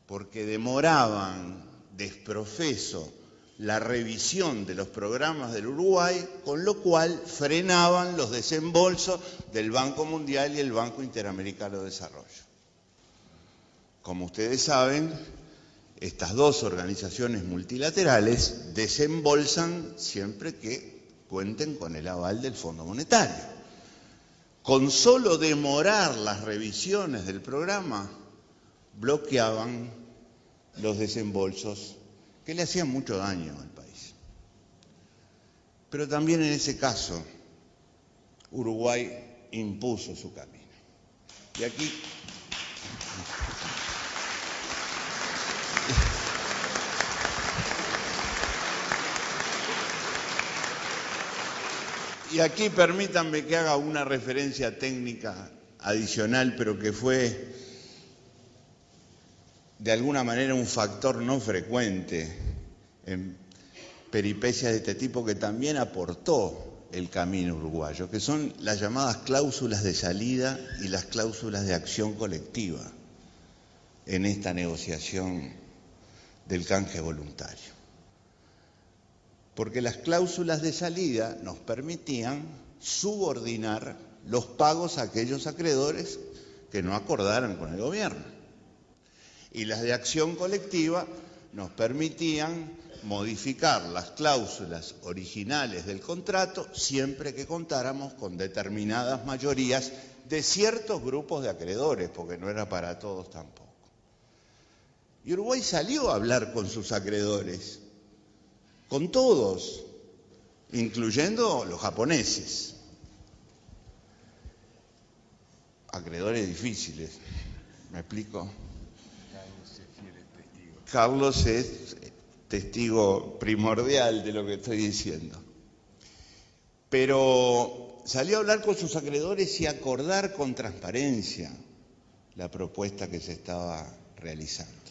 porque demoraban desprofeso la revisión de los programas del Uruguay, con lo cual frenaban los desembolsos del Banco Mundial y el Banco Interamericano de Desarrollo. Como ustedes saben, estas dos organizaciones multilaterales desembolsan siempre que cuenten con el aval del Fondo Monetario. Con solo demorar las revisiones del programa, bloqueaban los desembolsos que le hacían mucho daño al país. Pero también en ese caso, Uruguay impuso su camino. Y aquí permítanme que haga una referencia técnica adicional, pero que fue de alguna manera un factor no frecuente en peripecias de este tipo que también aportó el camino uruguayo, que son las llamadas cláusulas de salida y las cláusulas de acción colectiva en esta negociación del canje voluntario. Porque las cláusulas de salida nos permitían subordinar los pagos a aquellos acreedores que no acordaran con el gobierno. Y las de acción colectiva nos permitían modificar las cláusulas originales del contrato siempre que contáramos con determinadas mayorías de ciertos grupos de acreedores, porque no era para todos tampoco. Y Uruguay salió a hablar con sus acreedores, con todos, incluyendo los japoneses. Acreedores difíciles, ¿me explico? Carlos es testigo primordial de lo que estoy diciendo. Pero salió a hablar con sus acreedores y acordar con transparencia la propuesta que se estaba realizando.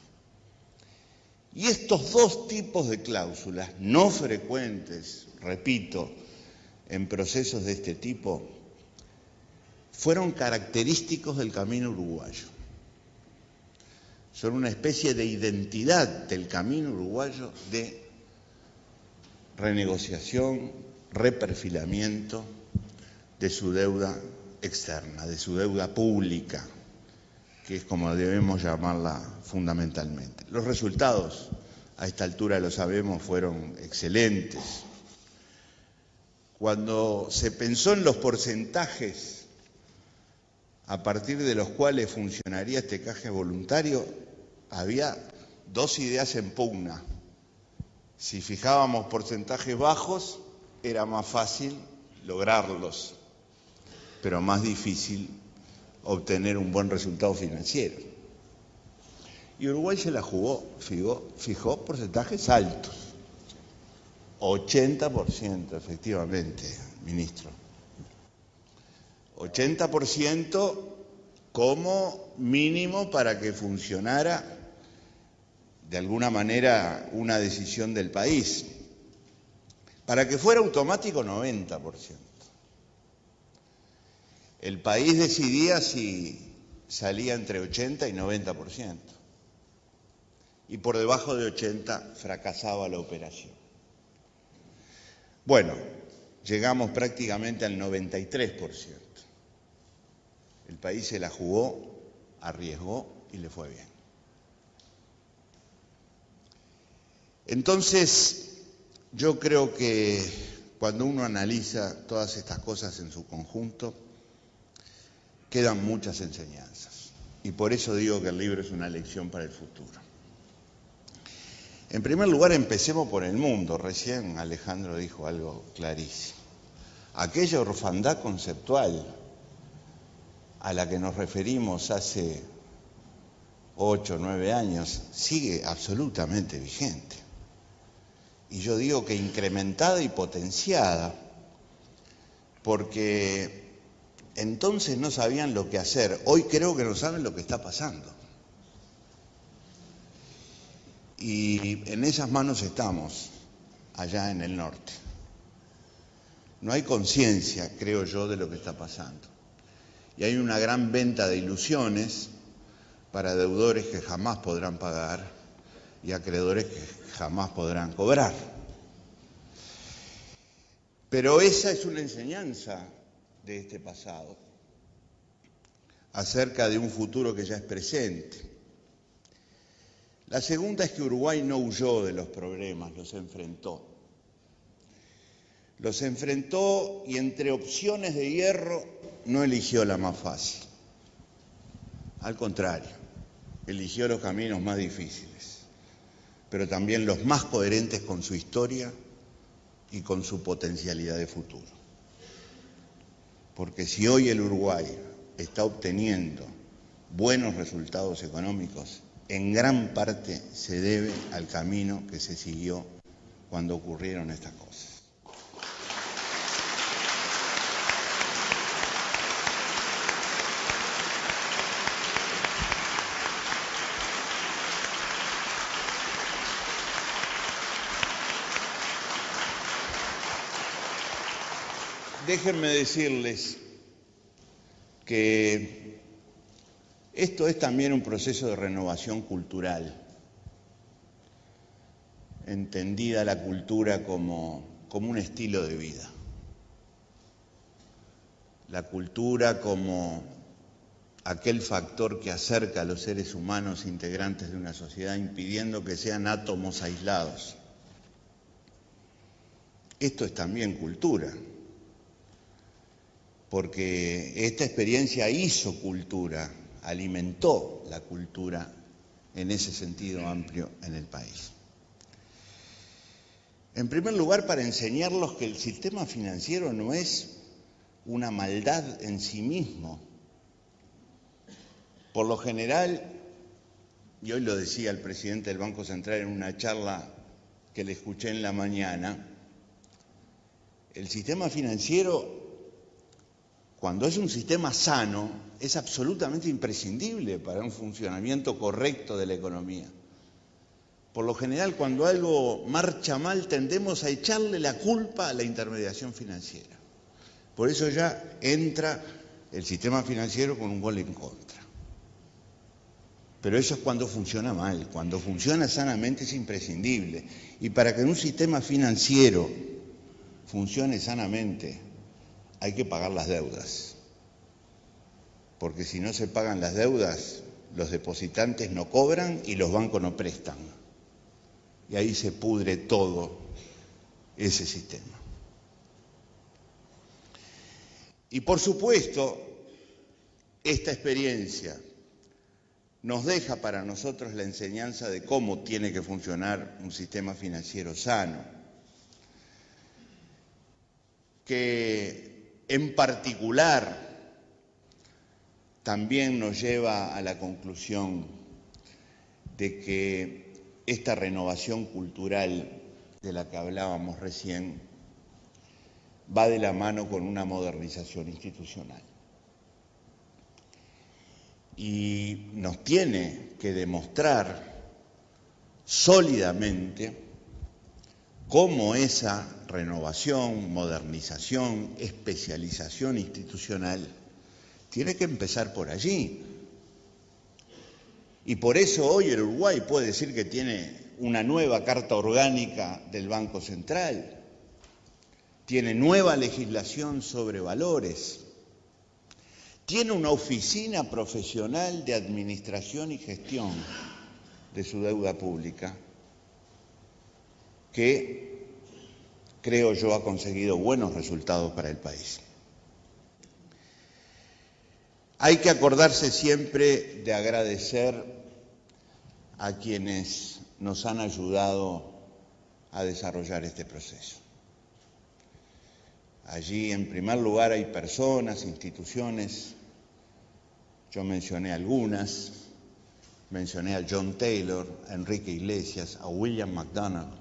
Y estos dos tipos de cláusulas, no frecuentes, repito, en procesos de este tipo, fueron característicos del camino uruguayo. Son una especie de identidad del camino uruguayo de renegociación, reperfilamiento de su deuda externa, de su deuda pública, que es como debemos llamarla fundamentalmente. Los resultados, a esta altura lo sabemos, fueron excelentes. Cuando se pensó en los porcentajes a partir de los cuales funcionaría este canje voluntario, había dos ideas en pugna. Si fijábamos porcentajes bajos, era más fácil lograrlos, pero más difícil obtener un buen resultado financiero. Y Uruguay se la jugó, fijó porcentajes altos, 80% efectivamente, ministro. 80% como mínimo para que funcionara de alguna manera una decisión del país. Para que fuera automático, 90%. El país decidía si salía entre 80 y 90%. Y por debajo de 80 fracasaba la operación. Bueno, llegamos prácticamente al 93%. El país se la jugó, arriesgó y le fue bien. Entonces, yo creo que cuando uno analiza todas estas cosas en su conjunto, quedan muchas enseñanzas. Y por eso digo que el libro es una lección para el futuro. En primer lugar, empecemos por el mundo. Recién Alejandro dijo algo clarísimo. Aquella orfandad conceptual a la que nos referimos hace 8 o 9 años sigue absolutamente vigente. Y yo digo que incrementada y potenciada, porque entonces no sabían lo que hacer. Hoy creo que no saben lo que está pasando. Y en esas manos estamos, allá en el norte. No hay conciencia, creo yo, de lo que está pasando. Y hay una gran venta de ilusiones para deudores que jamás podrán pagar y acreedores que jamás podrán cobrar. Pero esa es una enseñanza de este pasado, acerca de un futuro que ya es presente. La segunda es que Uruguay no huyó de los problemas, los enfrentó. los enfrentó y entre opciones de hierro no eligió la más fácil. Al contrario, eligió los caminos más difíciles, pero también los más coherentes con su historia y con su potencialidad de futuro. Porque si hoy el Uruguay está obteniendo buenos resultados económicos, en gran parte se debe al camino que se siguió cuando ocurrieron estas cosas. Déjenme decirles que esto es también un proceso de renovación cultural, entendida la cultura como un estilo de vida, la cultura como aquel factor que acerca a los seres humanos integrantes de una sociedad, impidiendo que sean átomos aislados. Esto es también cultura, porque esta experiencia hizo cultura, alimentó la cultura en ese sentido amplio en el país. En primer lugar, para enseñarlos que el sistema financiero no es una maldad en sí mismo. Por lo general, y hoy lo decía el presidente del Banco Central en una charla que le escuché en la mañana, el sistema financiero, cuando es un sistema sano, es absolutamente imprescindible para un funcionamiento correcto de la economía. Por lo general, cuando algo marcha mal, tendemos a echarle la culpa a la intermediación financiera. Por eso ya entra el sistema financiero con un gol en contra. Pero eso es cuando funciona mal. Cuando funciona sanamente es imprescindible. Y para que un sistema financiero funcione sanamente, hay que pagar las deudas. Porque si no se pagan las deudas, los depositantes no cobran y los bancos no prestan. Y ahí se pudre todo ese sistema. Y por supuesto, esta experiencia nos deja para nosotros la enseñanza de cómo tiene que funcionar un sistema financiero sano, que en particular también nos lleva a la conclusión de que esta renovación cultural de la que hablábamos recién va de la mano con una modernización institucional. Y nos tiene que demostrar sólidamente cómo esa renovación, modernización, especialización institucional tiene que empezar por allí. Y por eso hoy el Uruguay puede decir que tiene una nueva Carta Orgánica del Banco Central, tiene nueva legislación sobre valores, tiene una oficina profesional de administración y gestión de su deuda pública que, creo yo, ha conseguido buenos resultados para el país. Hay que acordarse siempre de agradecer a quienes nos han ayudado a desarrollar este proceso. Allí, en primer lugar, hay personas, instituciones. Yo mencioné algunas. Mencioné a John Taylor, a Enrique Iglesias, a William McDonald,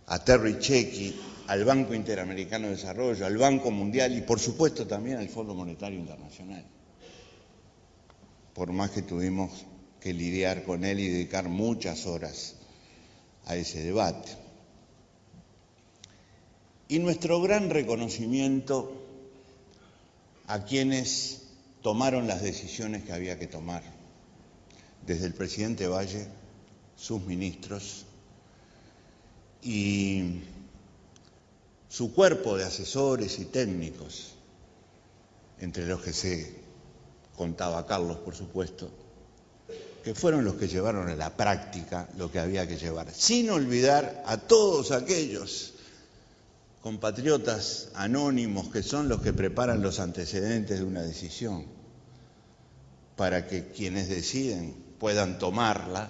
a Terry Chequi, al Banco Interamericano de Desarrollo, al Banco Mundial y, por supuesto, también al Fondo Monetario Internacional. Por más que tuvimos que lidiar con él y dedicar muchas horas a ese debate. Y nuestro gran reconocimiento a quienes tomaron las decisiones que había que tomar, desde el presidente Valle, sus ministros y su cuerpo de asesores y técnicos, entre los que se contaba Carlos, por supuesto, que fueron los que llevaron a la práctica lo que había que llevar, sin olvidar a todos aquellos compatriotas anónimos que son los que preparan los antecedentes de una decisión para que quienes deciden puedan tomarla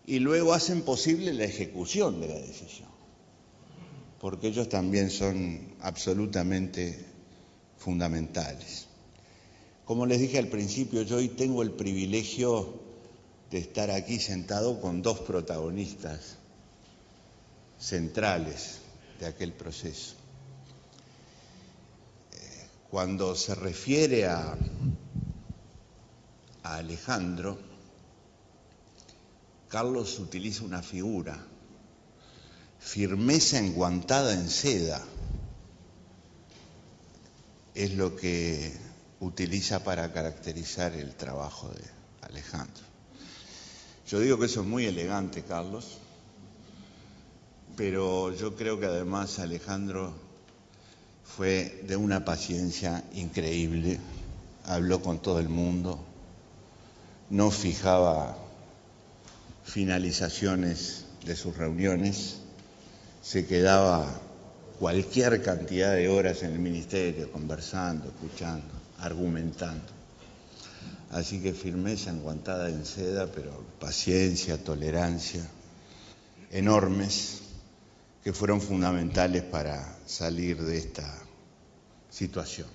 y luego hacen posible la ejecución de la decisión, porque ellos también son absolutamente fundamentales. Como les dije al principio, yo hoy tengo el privilegio de estar aquí sentado con dos protagonistas centrales de aquel proceso. Cuando se refiere a Alejandro, Carlos utiliza una figura, firmeza enguantada en seda, es lo que utiliza para caracterizar el trabajo de Alejandro. Yo digo que eso es muy elegante, Carlos, pero yo creo que además Alejandro fue de una paciencia increíble, habló con todo el mundo, no fijaba finalizaciones de sus reuniones, se quedaba cualquier cantidad de horas en el ministerio conversando, escuchando, argumentando. Así que firmeza enguantada en seda, pero paciencia, tolerancia, enormes, que fueron fundamentales para salir de esta situación.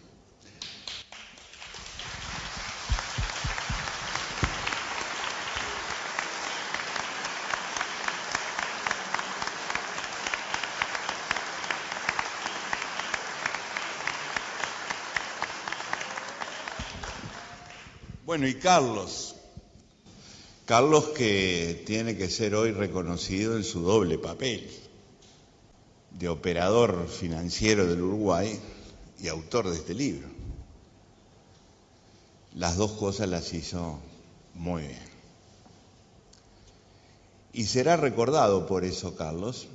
Bueno, y Carlos que tiene que ser hoy reconocido en su doble papel, de operador financiero del Uruguay y autor de este libro. Las dos cosas las hizo muy bien. Y será recordado por eso, Carlos,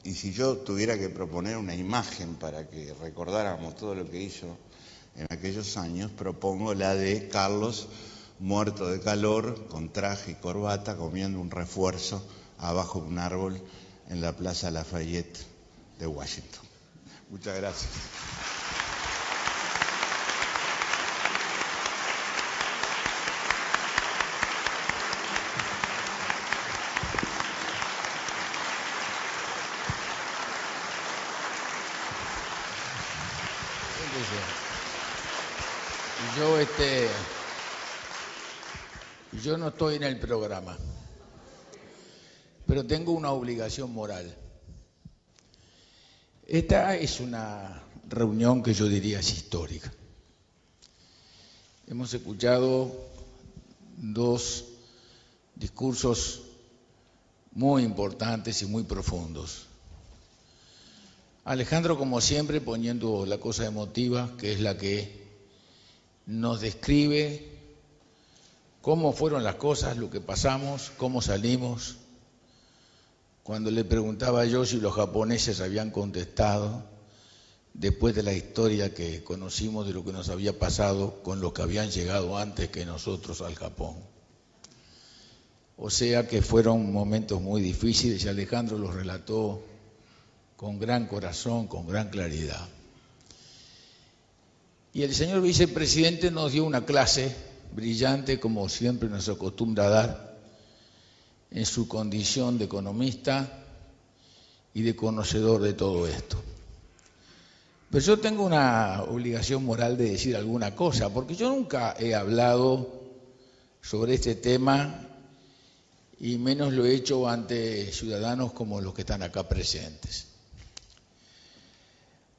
y si yo tuviera que proponer una imagen para que recordáramos todo lo que hizo en aquellos años, propongo la de Carlos muerto de calor, con traje y corbata, comiendo un refuerzo abajo de un árbol en la Plaza Lafayette de Washington. Muchas gracias. Yo no estoy en el programa, pero tengo una obligación moral. Esta es una reunión que yo diría es histórica. Hemos escuchado dos discursos muy importantes y muy profundos. Alejandro, como siempre, poniendo la cosa emotiva, que es la que nos describe cómo fueron las cosas, lo que pasamos, cómo salimos. Cuando le preguntaba yo si los japoneses habían contestado, después de la historia que conocimos de lo que nos había pasado con los que habían llegado antes que nosotros al Japón. O sea que fueron momentos muy difíciles y Alejandro los relató con gran corazón, con gran claridad. Y el señor vicepresidente nos dio una clase brillante, como siempre nos acostumbra a dar, en su condición de economista y de conocedor de todo esto. Pero yo tengo una obligación moral de decir alguna cosa, porque yo nunca he hablado sobre este tema y menos lo he hecho ante ciudadanos como los que están acá presentes.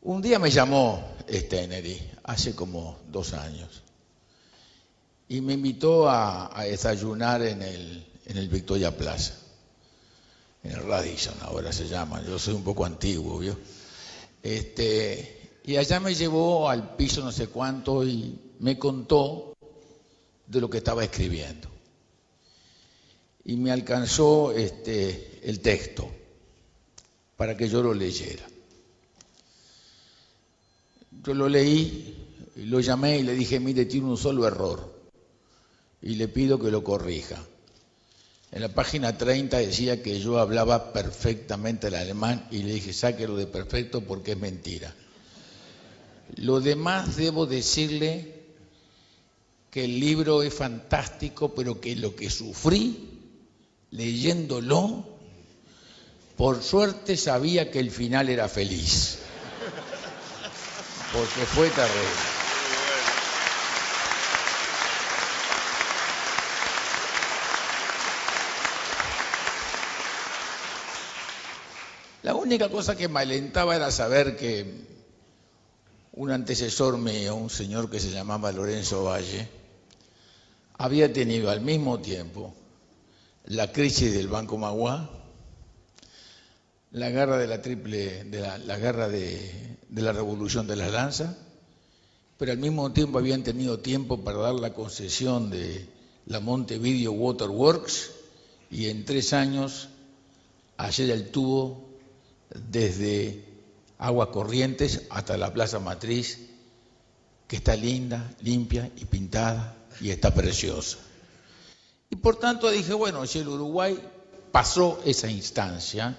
Un día me llamó Steneri, hace como 2 años, y me invitó a desayunar en el Victoria Plaza, en el Radisson ahora se llama, yo soy un poco antiguo, ¿vio? Y allá me llevó al piso no sé cuánto y me contó de lo que estaba escribiendo. Y me alcanzó el texto para que yo lo leyera. Yo lo leí, lo llamé y le dije, mire, tiene un solo error y le pido que lo corrija. En la página 30 decía que yo hablaba perfectamente el alemán y le dije, sáquelo de perfecto porque es mentira. Lo demás debo decirle que el libro es fantástico, pero que lo que sufrí leyéndolo, por suerte sabía que el final era feliz, porque fue terrible. La única cosa que me alentaba era saber que un antecesor mío, un señor que se llamaba Lorenzo Valle, había tenido al mismo tiempo la crisis del Banco Magua, la guerra de la guerra de la Revolución de las Lanzas, pero al mismo tiempo habían tenido tiempo para dar la concesión de la Montevideo Water Works y en 3 años hacer el tubo desde Aguas Corrientes hasta la Plaza Matriz, que está linda, limpia y pintada y está preciosa. Y por tanto dije, bueno, si el Uruguay pasó esa instancia,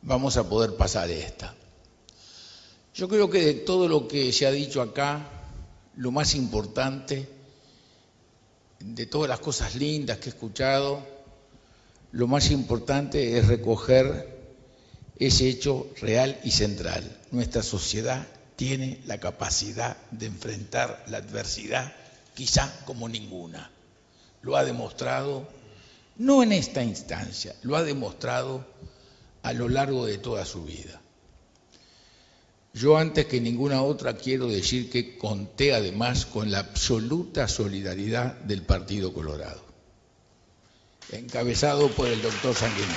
vamos a poder pasar esta. Yo creo que de todo lo que se ha dicho acá, lo más importante, de todas las cosas lindas que he escuchado, lo más importante es recoger ese hecho real y central. Nuestra sociedad tiene la capacidad de enfrentar la adversidad quizá como ninguna. Lo ha demostrado, no en esta instancia, lo ha demostrado a lo largo de toda su vida. Yo antes que ninguna otra quiero decir que conté además con la absoluta solidaridad del Partido Colorado, encabezado por el doctor Sanguinetti.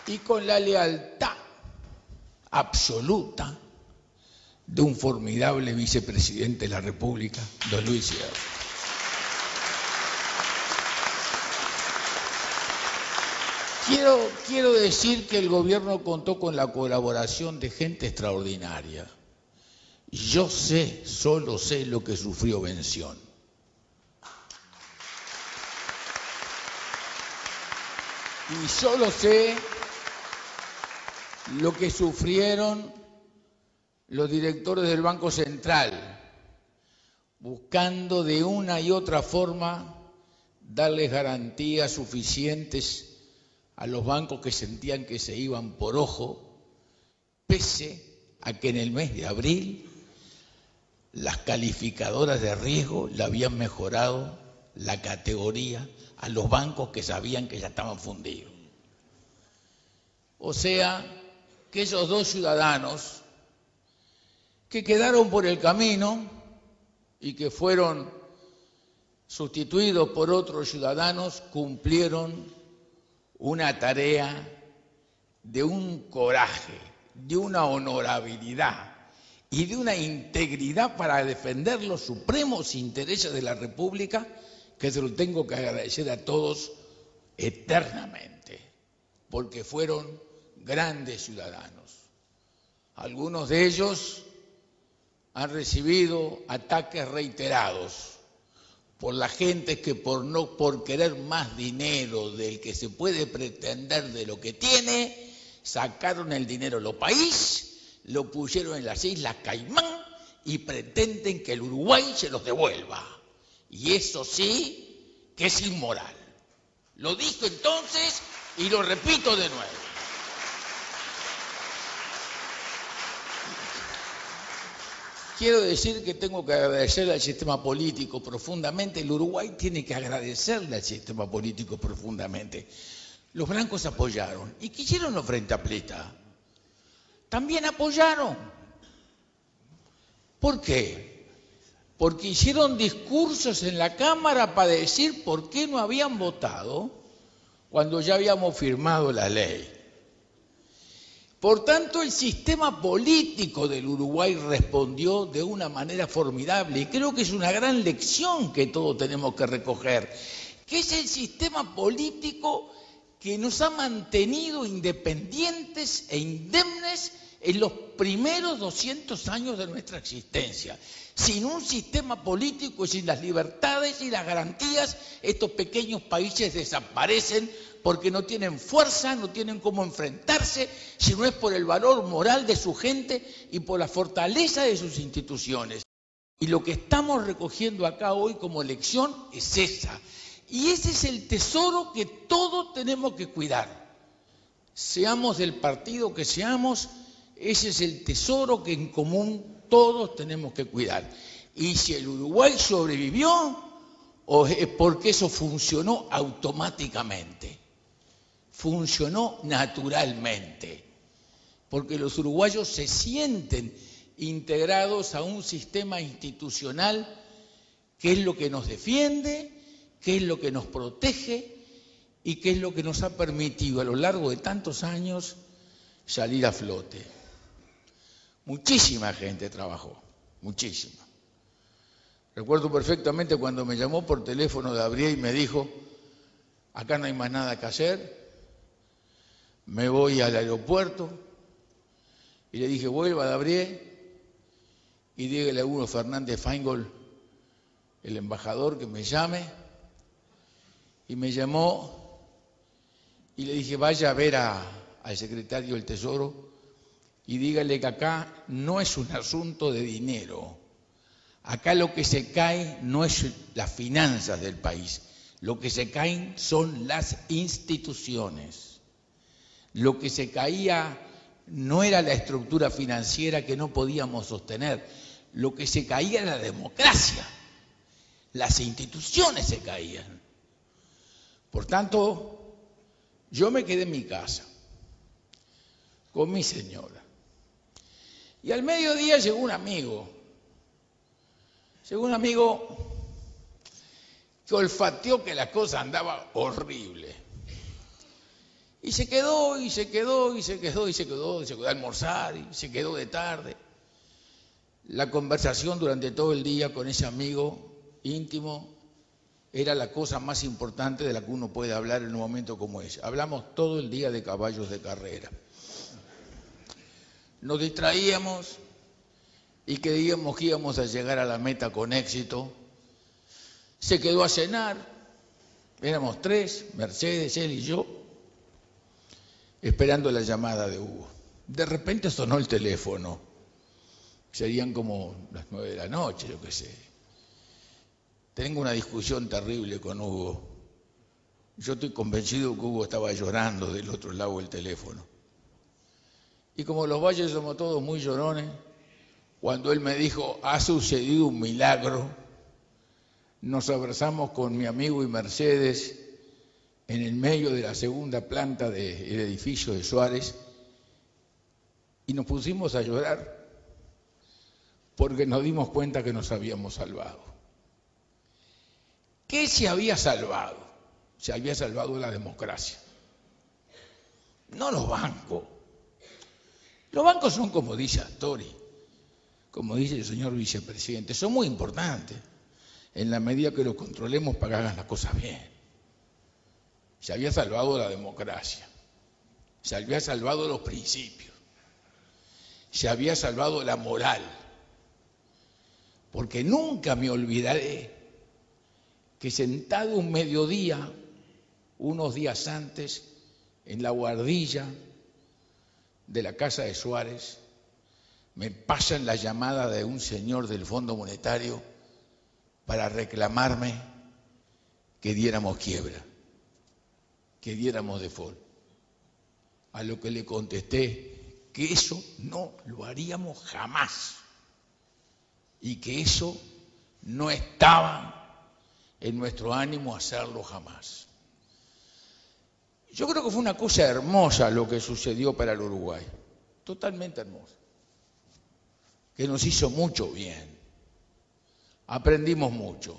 Y con la lealtad absoluta de un formidable vicepresidente de la República, don Luis Sierra. Quiero decir que el gobierno contó con la colaboración de gente extraordinaria. Yo solo sé lo que sufrió Bención. Y solo sé lo que sufrieron los directores del Banco Central, buscando de una y otra forma darles garantías suficientes a los bancos que sentían que se iban por ojo, pese a que en el mes de abril las calificadoras de riesgo le habían mejorado la categoría a los bancos que sabían que ya estaban fundidos. O sea, que esos 2 ciudadanos que quedaron por el camino y que fueron sustituidos por otros ciudadanos cumplieron una tarea de un coraje, de una honorabilidad y de una integridad para defender los supremos intereses de la República, que se lo tengo que agradecer a todos eternamente, porque fueron grandes ciudadanos. Algunos de ellos han recibido ataques reiterados por la gente que por querer más dinero del que se puede pretender de lo que tiene, sacaron el dinero a los países, lo pusieron en las Islas Caimán y pretenden que el Uruguay se los devuelva. Y eso sí que es inmoral. Lo dije entonces y lo repito de nuevo. Quiero decir que tengo que agradecerle al sistema político profundamente. El Uruguay tiene que agradecerle al sistema político profundamente. Los blancos apoyaron. ¿Y qué hicieron los Frente Amplista? También apoyaron. ¿Por qué? Porque hicieron discursos en la Cámara para decir por qué no habían votado cuando ya habíamos firmado la ley. Por tanto, el sistema político del Uruguay respondió de una manera formidable y creo que es una gran lección que todos tenemos que recoger, que es el sistema político que nos ha mantenido independientes e indemnes en los primeros 200 años de nuestra existencia. Sin un sistema político y sin las libertades y las garantías, estos pequeños países desaparecen porque no tienen fuerza, no tienen cómo enfrentarse, si no es por el valor moral de su gente y por la fortaleza de sus instituciones. Y lo que estamos recogiendo acá hoy como lección es esa. Y ese es el tesoro que todos tenemos que cuidar. Seamos del partido que seamos, ese es el tesoro que en común todos tenemos que cuidar. Y si el Uruguay sobrevivió, es porque eso funcionó automáticamente, funcionó naturalmente, porque los uruguayos se sienten integrados a un sistema institucional que es lo que nos defiende, que es lo que nos protege y que es lo que nos ha permitido a lo largo de tantos años salir a flote. Muchísima gente trabajó, muchísima. Recuerdo perfectamente cuando me llamó por teléfono Gabriel y me dijo, acá no hay más nada que hacer, me voy al aeropuerto, y le dije, vuelva Gabriel, y dígale a Hugo Fernández Feingold, el embajador, que me llame, y me llamó, y le dije, vaya a ver al secretario del Tesoro, y dígale que acá no es un asunto de dinero. Acá lo que se cae no es las finanzas del país. Lo que se caen son las instituciones. Lo que se caía no era la estructura financiera que no podíamos sostener. Lo que se caía era la democracia. Las instituciones se caían. Por tanto, yo me quedé en mi casa con mi señora. Y al mediodía llegó un amigo que olfateó que la cosa andaba horrible. Y se quedó a almorzar, y se quedó de tarde. La conversación durante todo el día con ese amigo íntimo era la cosa más importante de la que uno puede hablar en un momento como ese. Hablamos todo el día de caballos de carrera. Nos distraíamos y creíamos que íbamos a llegar a la meta con éxito. Se quedó a cenar, éramos tres, Mercedes, él y yo, esperando la llamada de Hugo. De repente sonó el teléfono, serían como las 9 de la noche, yo qué sé. Tengo una discusión terrible con Hugo. Yo estoy convencido que Hugo estaba llorando del otro lado del teléfono. Y como los valles somos todos muy llorones, cuando él me dijo, ha sucedido un milagro, nos abrazamos con mi amigo y Mercedes en el medio de la segunda planta del edificio de Suárez y nos pusimos a llorar porque nos dimos cuenta que nos habíamos salvado. ¿Qué se había salvado? Se había salvado la democracia, no los bancos. Los bancos son, como dice Astori, como dice el señor vicepresidente, son muy importantes en la medida que los controlemos para que hagan las cosas bien. Se había salvado la democracia, se había salvado los principios, se había salvado la moral, porque nunca me olvidaré que sentado un mediodía, unos días antes, en la guardilla de la casa de Suárez, me pasan la llamada de un señor del Fondo Monetario para reclamarme que diéramos quiebra, que diéramos default. A lo que le contesté que eso no lo haríamos jamás y que eso no estaba en nuestro ánimo hacerlo jamás. Yo creo que fue una cosa hermosa lo que sucedió para el Uruguay, totalmente hermosa, que nos hizo mucho bien, aprendimos mucho.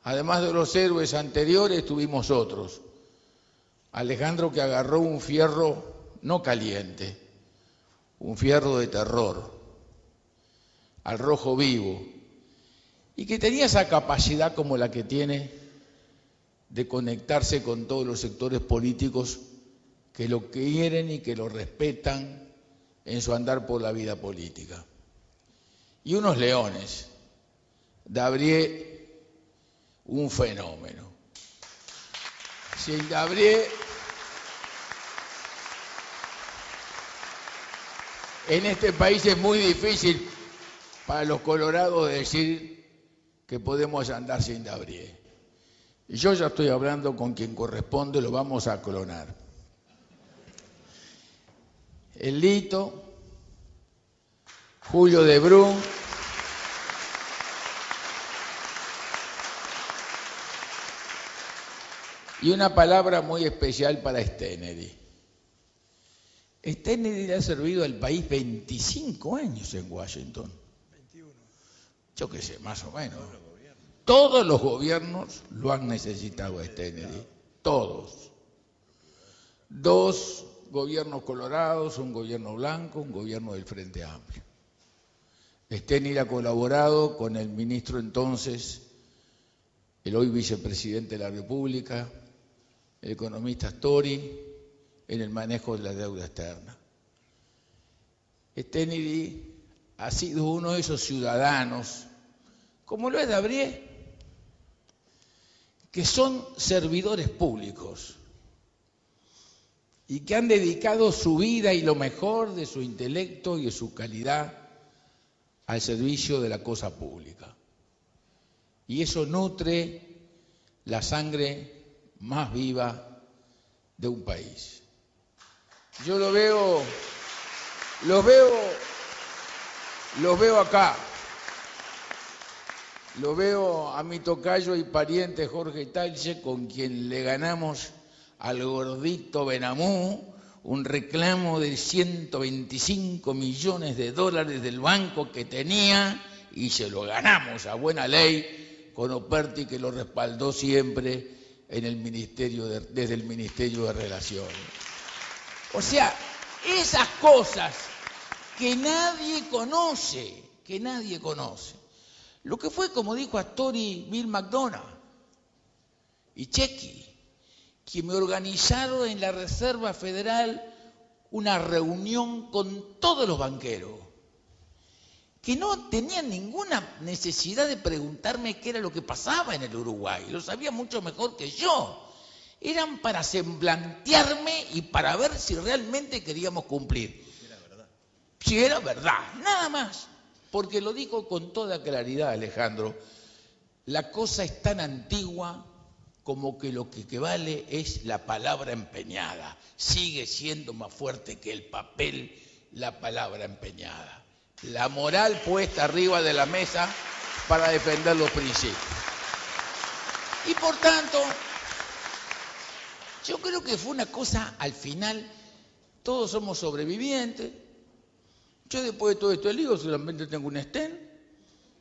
Además de los héroes anteriores, tuvimos otros. Alejandro, que agarró un fierro no caliente, un fierro de terror, al rojo vivo, y que tenía esa capacidad como la que tiene de conectarse con todos los sectores políticos que lo quieren y que lo respetan en su andar por la vida política. Y unos leones. Davrier, un fenómeno. Sin Davrier, en este país es muy difícil para los colorados decir que podemos andar sin Davrier. Y yo ya estoy hablando con quien corresponde, lo vamos a clonar. El Lito, Julio de Brun, y una palabra muy especial para Stennedy. Stennedy le ha servido al país 25 años en Washington. 21. Yo qué sé, más o menos. Todos los gobiernos lo han necesitado a Stennedy. Todos. 2 gobiernos colorados, un gobierno blanco, un gobierno del Frente Amplio. Stennedy ha colaborado con el ministro entonces, el hoy vicepresidente de la República, el economista Astori, en el manejo de la deuda externa. Stennedy ha sido uno de esos ciudadanos, como lo es Davrier, que son servidores públicos y que han dedicado su vida y lo mejor de su intelecto y de su calidad al servicio de la cosa pública. Y eso nutre la sangre más viva de un país. Yo los veo acá. Lo veo a mi tocayo y pariente Jorge Talche, con quien le ganamos al gordito Benamú un reclamo de 125 millones de dólares del banco que tenía, y se lo ganamos a buena ley con Operti, que lo respaldó siempre en el desde el Ministerio de Relaciones. O sea, esas cosas que nadie conoce. Lo que fue, como dijo Astori, Bill McDonough y Chequi, que me organizaron en la Reserva Federal una reunión con todos los banqueros, que no tenían ninguna necesidad de preguntarme qué era lo que pasaba en el Uruguay, lo sabía mucho mejor que yo. Eran para semblantearme y para ver si realmente queríamos cumplir. Si era verdad, nada más. Porque lo digo con toda claridad, Alejandro, la cosa es tan antigua como que lo que vale es la palabra empeñada. Sigue siendo más fuerte que el papel la palabra empeñada. La moral puesta arriba de la mesa para defender los principios. Y por tanto, yo creo que fue una cosa, al final, todos somos sobrevivientes. Yo después de todo este lío solamente tengo un estén,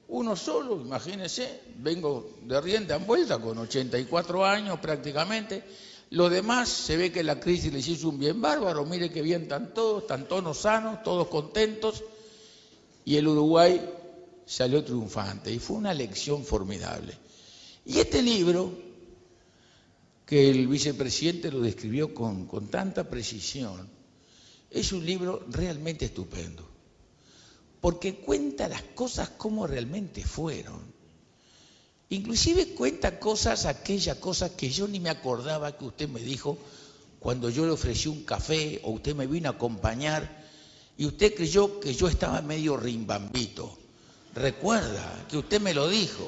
uno solo, imagínense, vengo de rienda en vuelta con 84 años prácticamente. Los demás se ve que la crisis les hizo un bien bárbaro, mire qué bien están todos sanos, todos contentos, y el Uruguay salió triunfante, y fue una lección formidable. Y este libro, que el vicepresidente lo describió con tanta precisión, es un libro realmente estupendo, porque cuenta las cosas como realmente fueron. Inclusive cuenta aquellas cosas que yo ni me acordaba que usted me dijo cuando yo le ofrecí un café o usted me vino a acompañar y usted creyó que yo estaba medio rimbambito. Recuerda que usted me lo dijo.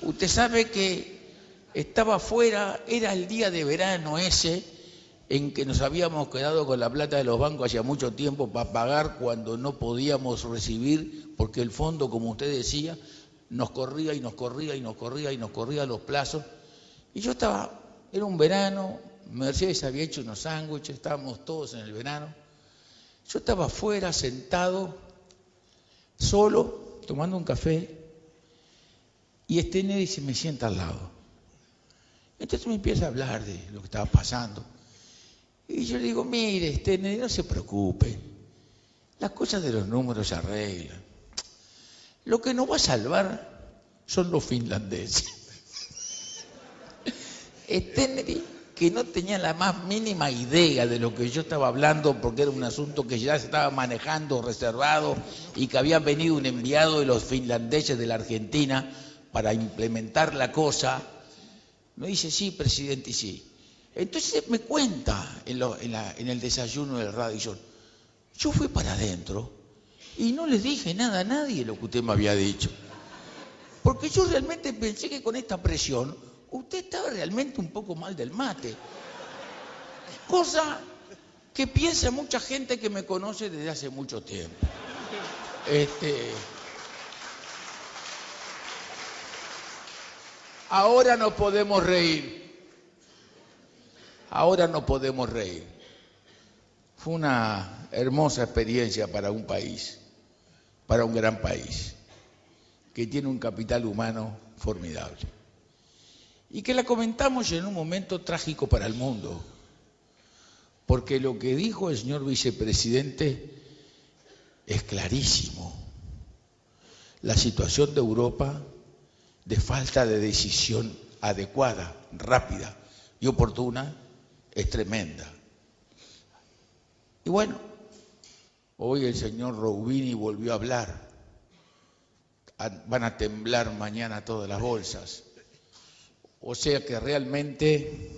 Usted sabe que estaba afuera, era el día de verano ese en que nos habíamos quedado con la plata de los bancos hacía mucho tiempo para pagar cuando no podíamos recibir, porque el fondo, como usted decía, nos corría los plazos. Y yo estaba, era un verano, Mercedes había hecho unos sándwiches, estábamos todos en el verano. Yo estaba afuera, sentado, solo, tomando un café, y Stennedy se me sienta al lado. Entonces me empieza a hablar de lo que estaba pasando. Y yo le digo, mire, Stennedy, no se preocupe, las cosas de los números se arreglan. Lo que nos va a salvar son los finlandeses. Stennedy que no tenían la más mínima idea de lo que yo estaba hablando, porque era un asunto que ya se estaba manejando, reservado, y que había venido un enviado de los finlandeses de la Argentina para implementar la cosa. Me dice, sí, presidente, sí. Entonces me cuenta en el desayuno del radio, yo fui para adentro y no le dije nada a nadie lo que usted me había dicho. Porque yo realmente pensé que con esta presión usted estaba realmente un poco mal del mate. Cosa que piensa mucha gente que me conoce desde hace mucho tiempo. Ahora no podemos reír. Ahora no podemos reír. Fue una hermosa experiencia para un país, para un gran país, que tiene un capital humano formidable. Y que la comentamos en un momento trágico para el mundo, porque lo que dijo el señor vicepresidente es clarísimo. La situación de Europa, de falta de decisión adecuada, rápida y oportuna, es tremenda. Y bueno, hoy el señor Roubini volvió a hablar. Van a temblar mañana todas las bolsas. O sea que realmente,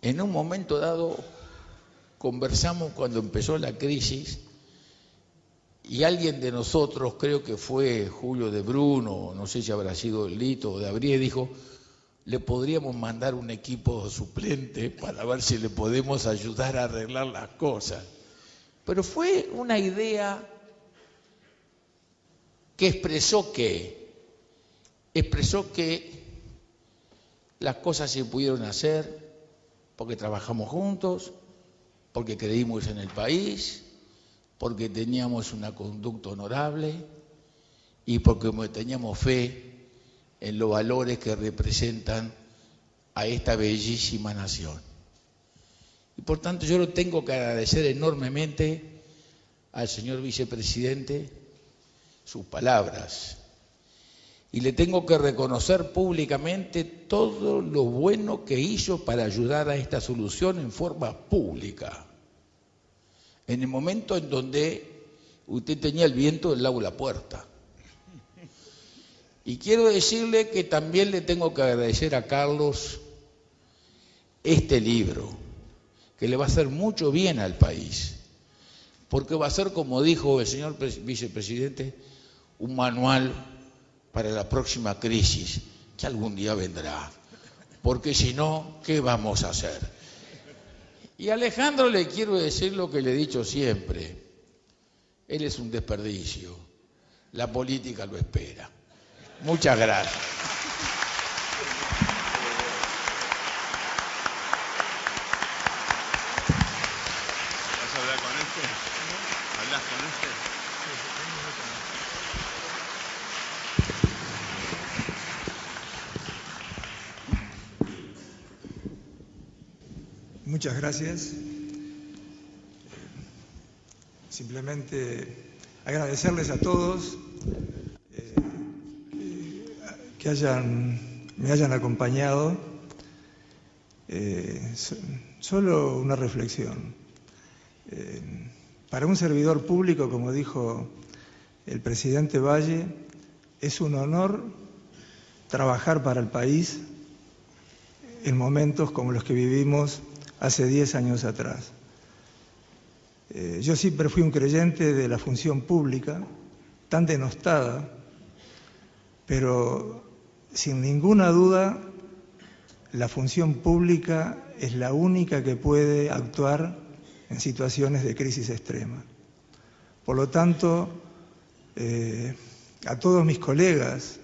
en un momento dado, conversamos cuando empezó la crisis y alguien de nosotros, creo que fue Julio de Bruno, no sé si habrá sido Lito o de Abrie, dijo, le podríamos mandar un equipo suplente para ver si le podemos ayudar a arreglar las cosas. Pero fue una idea que expresó que las cosas se pudieron hacer porque trabajamos juntos, porque creímos en el país, porque teníamos una conducta honorable y porque teníamos fe en los valores que representan a esta bellísima nación. Y por tanto yo lo tengo que agradecer enormemente al señor vicepresidente sus palabras. Y le tengo que reconocer públicamente todo lo bueno que hizo para ayudar a esta solución en forma pública. En el momento en donde usted tenía el viento del lado de la puerta. Y quiero decirle que también le tengo que agradecer a Carlos este libro, que le va a hacer mucho bien al país, porque va a ser, como dijo el señor vicepresidente, un manual para la próxima crisis, que algún día vendrá, porque si no, ¿qué vamos a hacer? Y a Alejandro le quiero decir lo que le he dicho siempre, él es un desperdicio, la política lo espera. Muchas gracias. ¿Vas a hablar con este? ¿Hablas con este? Muchas gracias. Simplemente agradecerles a todos que me hayan acompañado. Solo una reflexión. Para un servidor público, como dijo el presidente Valle, es un honor trabajar para el país en momentos como los que vivimos hace 10 años atrás. Yo siempre fui un creyente de la función pública, tan denostada, pero sin ninguna duda la función pública es la única que puede actuar en situaciones de crisis extrema. Por lo tanto, a todos mis colegas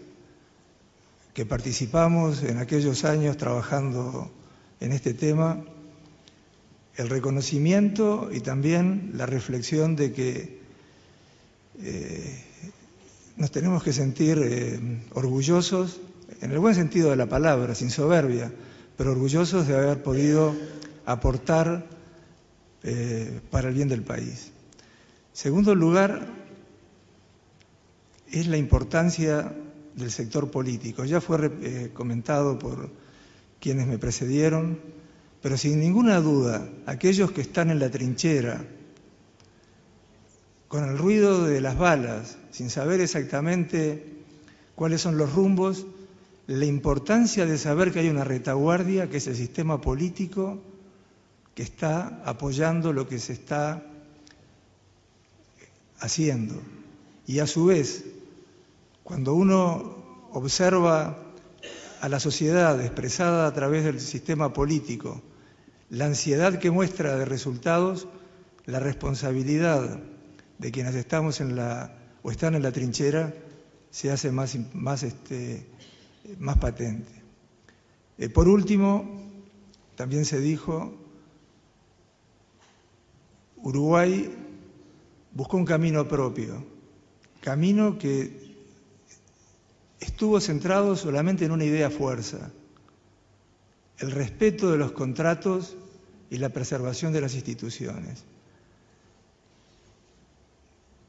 que participamos en aquellos años trabajando en este tema, el reconocimiento y también la reflexión de que nos tenemos que sentir orgullosos, en el buen sentido de la palabra, sin soberbia, pero orgullosos de haber podido aportar para el bien del país. Segundo lugar, es la importancia del sector político. Ya fue comentado por quienes me precedieron, pero sin ninguna duda, aquellos que están en la trinchera, con el ruido de las balas, sin saber exactamente cuáles son los rumbos, la importancia de saber que hay una retaguardia, que es el sistema político, que está apoyando lo que se está haciendo. Y a su vez, cuando uno observa a la sociedad expresada a través del sistema político, la ansiedad que muestra de resultados, la responsabilidad de quienes estamos o están en la trinchera se hace más patente. Por último, también se dijo, Uruguay buscó un camino propio, camino que estuvo centrado solamente en una idea fuerza, el respeto de los contratos y la preservación de las instituciones.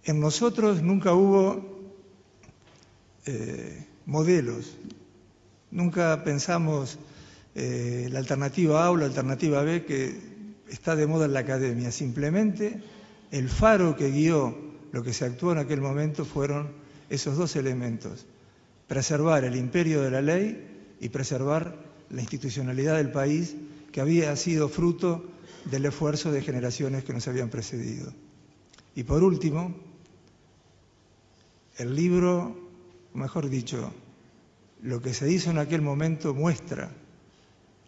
En nosotros nunca hubo modelos, nunca pensamos la alternativa A o la alternativa B que está de moda en la academia. Simplemente el faro que guió lo que se actuó en aquel momento fueron esos dos elementos: preservar el imperio de la ley y preservar la institucionalidad del país, que había sido fruto del esfuerzo de generaciones que nos habían precedido. Y por último, el libro, mejor dicho, lo que se hizo en aquel momento muestra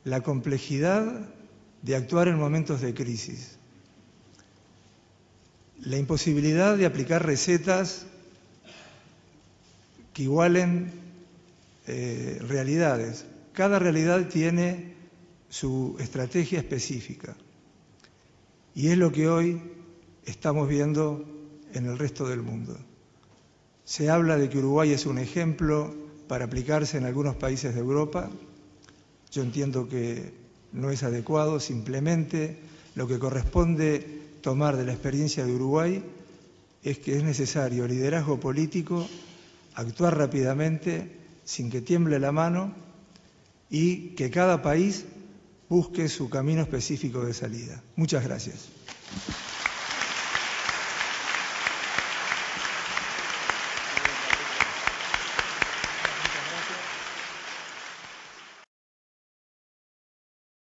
la complejidad de actuar en momentos de crisis, la imposibilidad de aplicar recetas que igualen realidades. Cada realidad tiene su estrategia específica y es lo que hoy estamos viendo en el resto del mundo. Se habla de que Uruguay es un ejemplo para aplicarse en algunos países de Europa. Yo entiendo que no es adecuado, simplemente lo que corresponde tomar de la experiencia de Uruguay es que es necesario liderazgo político, actuar rápidamente, sin que tiemble la mano, y que cada país busque su camino específico de salida. Muchas gracias.